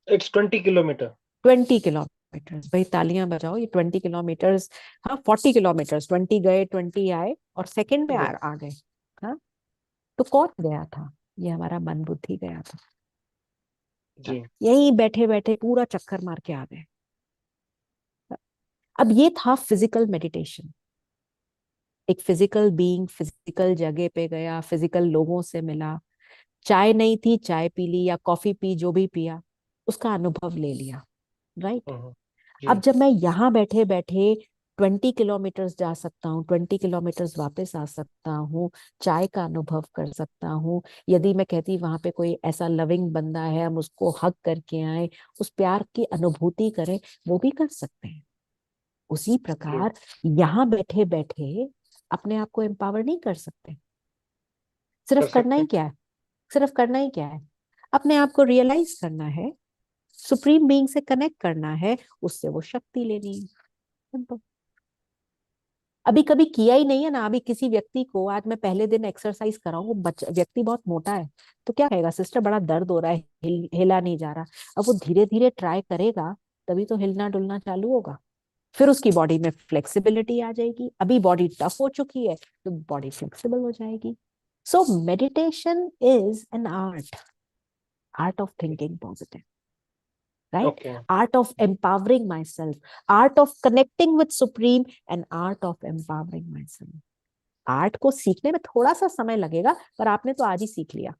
It's 20 kilometre. 20 किलोमीटर। भाई तालियां बजाओ, ये 20 किलोमीटर। हाँ, 40 किलोमीटर, 20 गए 20 आए, और सेकंड में आ गए। हाँ, तो कौन गया था? ये हमारा मन बुद्धि गया था। हाँ, जी। यही बैठे बैठे पूरा चक्कर मार के आ गए। अब ये था फिजिकल मेडिटेशन। एक फिजिकल बीइंग फिजिकल जगह पे गया, फिजिकल लोगों से मिला, चाय नहीं थी, चाय पी ली, या कॉफी पी, जो भी पिया, उसका अनुभव ले लिया, राइट? अब जी। जब मैं यहाँ बैठे बैठे 20 किलोमीटर जा सकता हूँ, 20 किलोमीटर वापस आ सकता हूँ, चाय का अनुभव कर सकता हूँ, यदि मैं कहती वहां पे कोई ऐसा लविंग बंदा है, हम उसको हक करके आए, उस प्यार की अनुभूति करें, वो भी कर सकते हैं। उसी प्रकार यहाँ बैठे बैठे अपने आप को एम्पावर नहीं कर सकते? कर सिर्फ करना सकते ही हैं। क्या है? सिर्फ करना ही क्या है? अपने आप को रियलाइज करना है, सुप्रीम बीइंग से कनेक्ट करना है, उससे वो शक्ति लेनी है। Simple। अभी कभी किया ही नहीं है ना, अभी किसी व्यक्ति को आज मैं पहले दिन एक्सरसाइज कराऊं, वो व्यक्ति बहुत मोटा है, तो क्या कहेगा, सिस्टर बड़ा दर्द हो रहा है, हिला नहीं जा रहा। अब वो धीरे धीरे ट्राई करेगा, तभी तो हिलना डुलना चालू होगा, फिर उसकी बॉडी में फ्लेक्सिबिलिटी आ जाएगी। अभी बॉडी टफ हो चुकी है, तो बॉडी फ्लेक्सिबल हो जाएगी। So meditation is an art, art of thinking positive, right? Okay. Art of empowering myself, art of connecting with supreme, and art of empowering myself. Art को सीखने में थोड़ा सा समय लगेगा, पर आपने तो आज ही सीख लिया,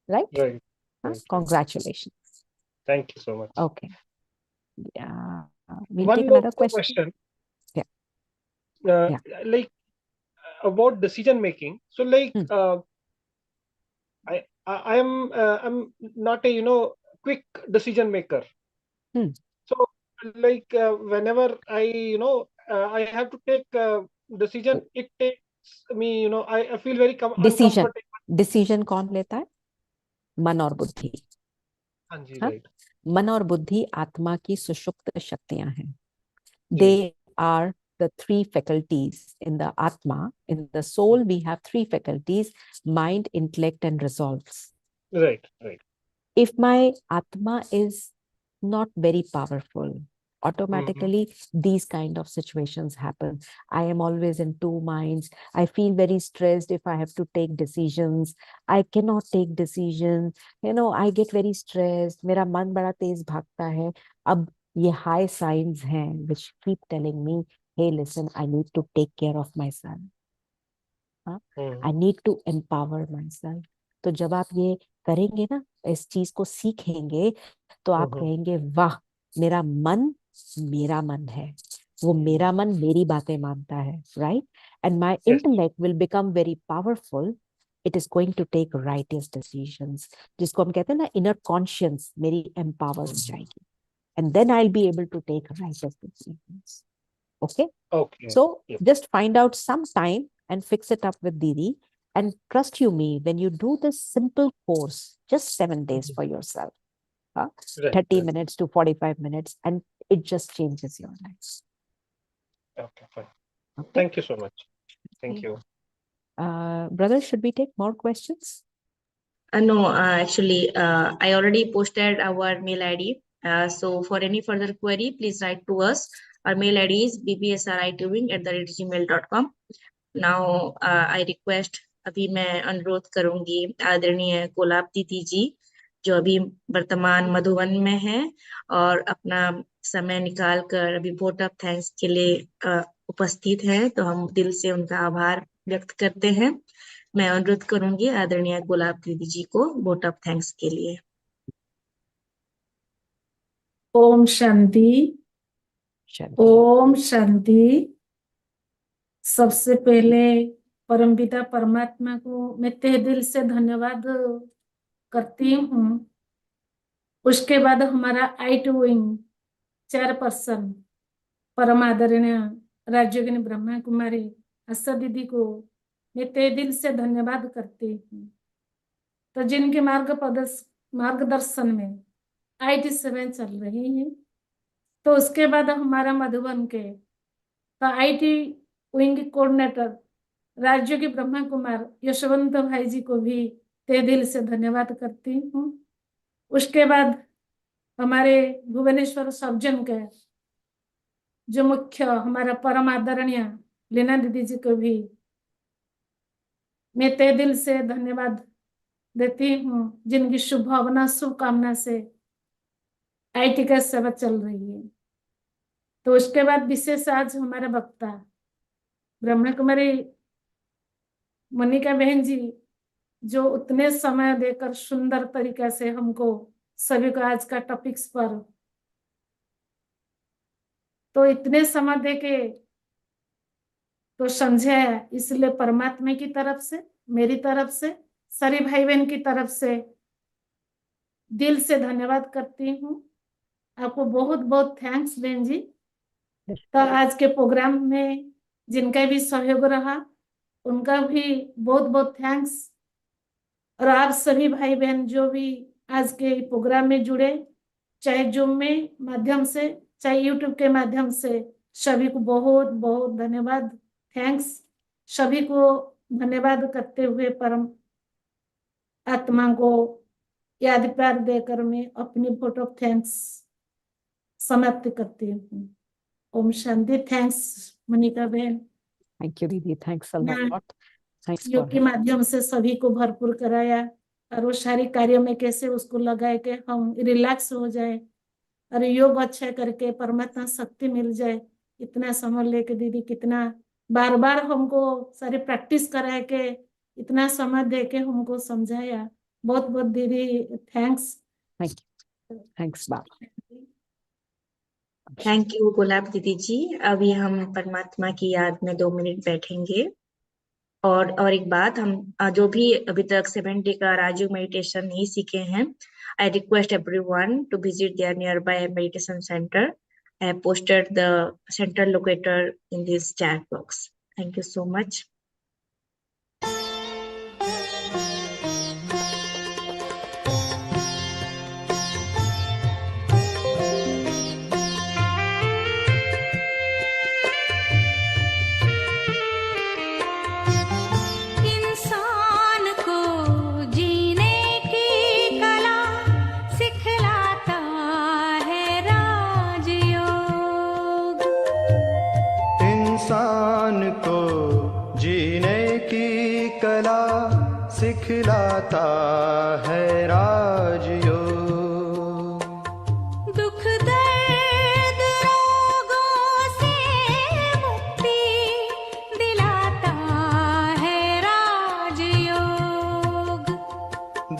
राइट? राइट। हाँ, right. Congratulation. Thank you so much. Okay, we'll one take more another question. Question, Yeah, yeah. like about decision making. So like Hmm. I'm not a quick decision maker. Hmm. So like whenever I have to take a decision, it takes me, I feel very decision uncomfortable. Decision कौन लेता है? मन और बुद्धि. हाँ जी, हाँ? Right मन और बुद्धि आत्मा की सुषुप्त शक्तियां हैं. जी. They are the three faculties in the Atma. In the soul, we have three faculties: mind, intellect, and resolves. Right, right. If my Atma is not very powerful, automatically these kind of situations happen. I am always in two minds. I feel very stressed if I have to take decisions. I cannot take decisions. I get very stressed. मेरा मन बड़ा तेज भागता है. अब ये high signs हैं which keep telling me, hey, listen, I need to take care of myself. I need to empower myself. तो जब आप ये करेंगे ना, इस चीज को सीखेंगे, तो आप कहेंगे वाह, मेरा मन है, वो मेरा मन मेरी बातें मानता है, right? And my intellect will become very powerful. It is going to take righteous decisions. जिसको हम कहते हैं ना, inner conscience मेरी empower हो जाएगी. And then I'll be able to take righteous decisions. Okay? Okay. So Yep. just find out some time and fix it up with Didi. And trust you me, when you do this simple course, just 7 days for yourself, Right, 30 right. minutes to 45 minutes, and it just changes your life. Okay, fine. Okay? Thank you so much. Thank you. Brother, should we take more questions? No, actually, I already posted our mail ID. So for any further query, please write to us. Our mail ID is bbsritwing@gmail.com. Now, I request, अभी मैं अनुरोध करूंगी आदरणीय कोलाब दीदी जी, जो अभी वर्तमान मधुबन में है और अपना समय निकाल कर अभी वोट ऑफ थैंक्स के लिए उपस्थित है, तो हम दिल से उनका आभार व्यक्त करते हैं. मैं अनुरोध करूंगी आदरणीय गुलाब दीदी जी को वोट ऑफ थैंक्स के लिए. ओम शांति. Shanti. ओम शांति. सबसे पहले परमपिता परमात्मा को मैं तहे दिल से धन्यवाद करती हूँ. उसके बाद हमारा आइट विंग चेयरपर्सन परम आदरणीय राज्योगिनी ब्रह्मा कुमारी आशा दीदी को मैं तहे दिल से धन्यवाद करती हूँ. तो जिनके मार्गदर्शन में आईटी सेवाएं चल रही हैं, तो उसके बाद हमारा मधुबन के तो आईटी विंग कोऑर्डिनेटर राज्य के ब्रह्मा कुमार यशवंत भाई जी को भी तहे दिल से धन्यवाद करती हूँ. उसके बाद हमारे भुवनेश्वर सबजन के जो मुख्य हमारा परम आदरणीय लीना दीदी जी को भी मैं तहे दिल से धन्यवाद देती हूँ, जिनकी शुभ भावना शुभकामना से आईटी का सेवा चल रही है. तो उसके बाद विशेष आज हमारा वक्ता ब्रह्मा कुमारी मनिका बहन जी, जो उतने समय देकर सुंदर तरीके से हमको सभी को आज का टॉपिक्स पर तो इतने समय देके तो समझाया, इसलिए परमात्मा की तरफ से, मेरी तरफ से, सारी भाई बहन की तरफ से दिल से धन्यवाद करती हूँ. आपको बहुत बहुत थैंक्स बहन जी. तो आज के प्रोग्राम में जिनका भी सहयोग रहा उनका भी बहुत बहुत थैंक्स. और आप सभी भाई बहन जो भी आज के प्रोग्राम में जुड़े, चाहे जूम में माध्यम से, चाहे यूट्यूब के माध्यम से, सभी को बहुत बहुत धन्यवाद, थैंक्स. सभी को धन्यवाद करते हुए परम आत्मा को याद प्यार देकर मैं अपनी वोट ऑफ थैंक्स समाप्त करती हूँ. ओम शांति. थैंक्स मनिका बहन. Thank you, Didi. Thanks a lot. Thanks for योग के माध्यम से सभी को भरपूर कराया, और वो सारी कार्य में कैसे उसको लगाए के हम रिलैक्स हो जाए और योग अच्छा करके परमात्मा शक्ति मिल जाए. इतना समय लेके दीदी कितना बार बार हमको सारी प्रैक्टिस कराए के इतना समय दे के हमको समझाया. बहुत बहुत दीदी thanks. Thank you. Thanks, Bob. Thank you Gulab दीदी जी. अभी हम परमात्मा की याद में 2 मिनट बैठेंगे. और एक बात, हम जो भी अभी तक 7 डे का राजयोग मेडिटेशन नहीं सीखे हैं, I request everyone to visit their nearby meditation centre. I have posted the center locator in this chat box. Thank you so much. सिखलाता है राजयोग. दुख दर्द रोगों से मुक्ति दिलाता है राजयोग.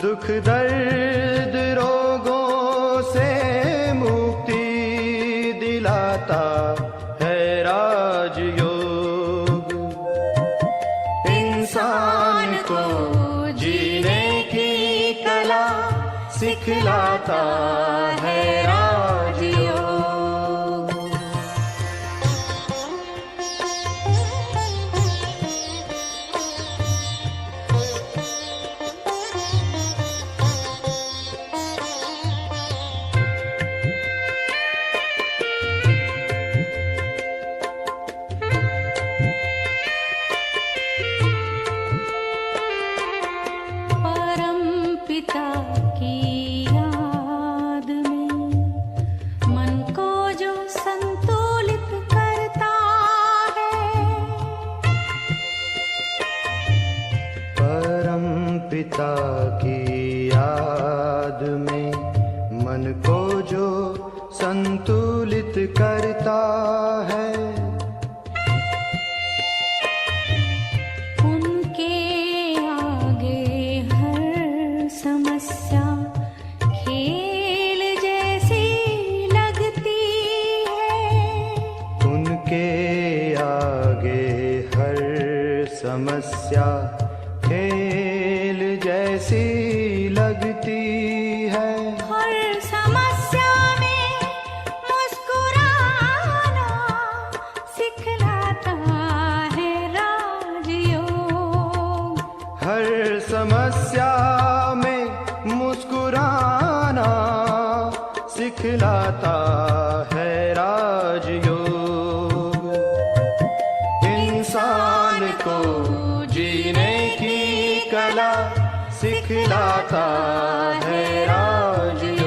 दुख दर्द रोगों से मुक्ति दिलाता है राजयोग. इंसान को सिखलाता है राजयोग. परम पिता की याद में मन को जो संतुलित करता है. परम पिता की याद में मन को जो संतुलित करता है. उनके आगे हर समस्या खेल जैसी लगती है. उनके आगे हर समस्या खेल जैसी लगती है. हर समस्या में मुस्कुराना सिखलाता है राजयोग. हर समस्या में मुस्कुराना सिखलाता है राजयोग. इंसान को जीने की कला सिखलाता है राजयोग.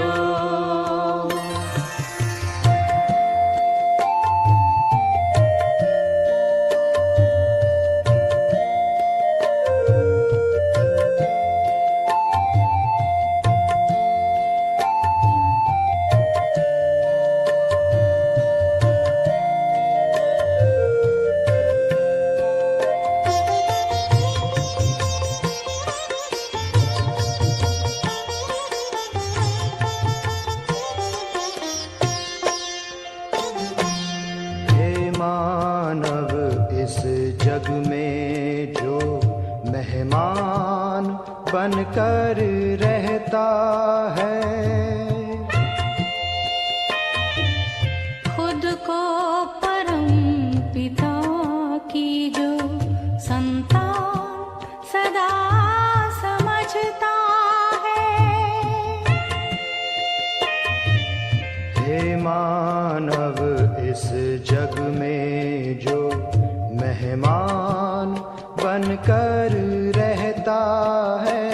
मानव इस जग में जो मेहमान बनकर रहता है. खुद को परम पिता की जो संतान सदा समझता है. हे मानव इस जग में जो मेहमान बनकर रहता है.